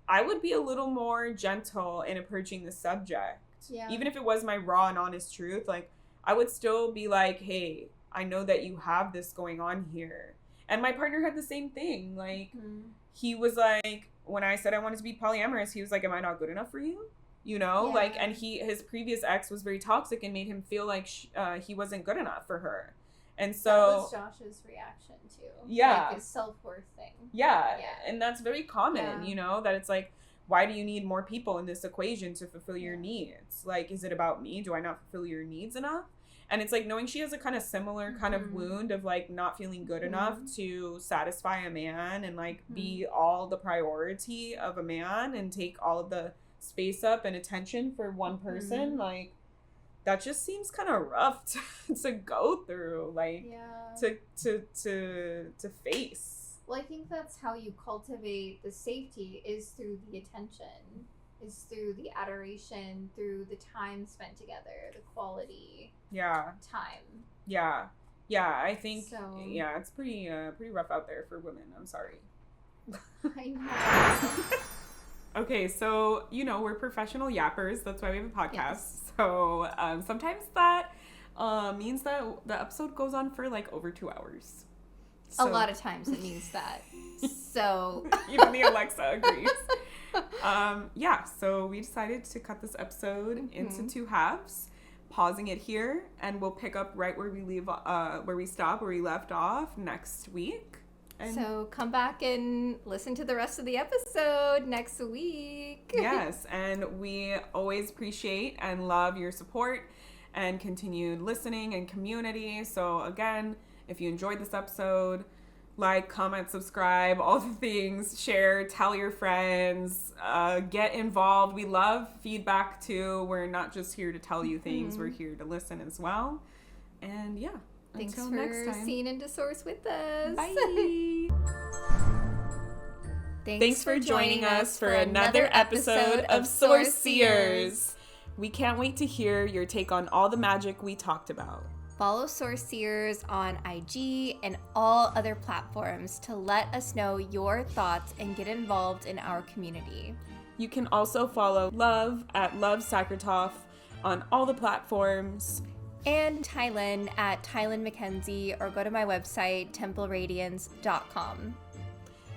I would be a little more gentle in approaching the subject. Yeah. Even if it was my raw and honest truth, like, I would still be like, hey, I know that you have this going on here. And my partner had the same thing. Like, he was like, when I said I wanted to be polyamorous, he was like, am I not good enough for you? You know, like, and his previous ex was very toxic and made him feel like he wasn't good enough for her. And so that was Josh's reaction too. Yeah. Like, his self-worth thing. Yeah. And that's very common, you know, that it's like, why do you need more people in this equation to fulfill your needs? Like, is it about me? Do I not fulfill your needs enough? And it's like, knowing she has a kind of similar kind of wound of, like, not feeling good enough to satisfy a man and, like, be all the priority of a man and take all of the space up and attention for one person, like, that just seems kind of rough to go through, like, to face. Well, I think that's how you cultivate the safety, is through the attention. is through the adoration, through the time spent together, the quality time. Yeah, I think it's pretty rough out there for women. I'm sorry. I know. Okay, so we're professional yappers. That's why we have a podcast. Yes. So sometimes that means that the episode goes on for like over 2 hours. So, a lot of times it means that. So even the Alexa agrees. So we decided to cut this episode into 2 halves, pausing it here, and we'll pick up right where we left off next week. So come back and listen to the rest of the episode next week. Yes, and we always appreciate and love your support and continued listening and community. So again, if you enjoyed this episode, like, comment, subscribe, all the things, share, tell your friends, get involved. We love feedback too. We're not just here to tell you things, we're here to listen as well. And thanks until for next time. seeing into Source with us. Bye. Thanks for joining us for another episode of Source Seers. We can't wait to hear your take on all the magic we talked about. Follow Source Seers on IG and all other platforms to let us know your thoughts and get involved in our community. You can also follow Love at Love Sakratoff on all the platforms. And Tylen at Tylen McKenzie, or go to my website, templeradiance.com.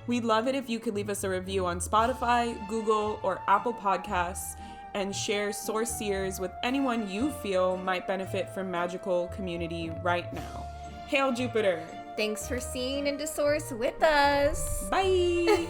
We'd love it if you could leave us a review on Spotify, Google, or Apple Podcasts, and share Source Seers with anyone you feel might benefit from magical community right now. Hail Jupiter! Thanks for seeing into Source with us. Bye!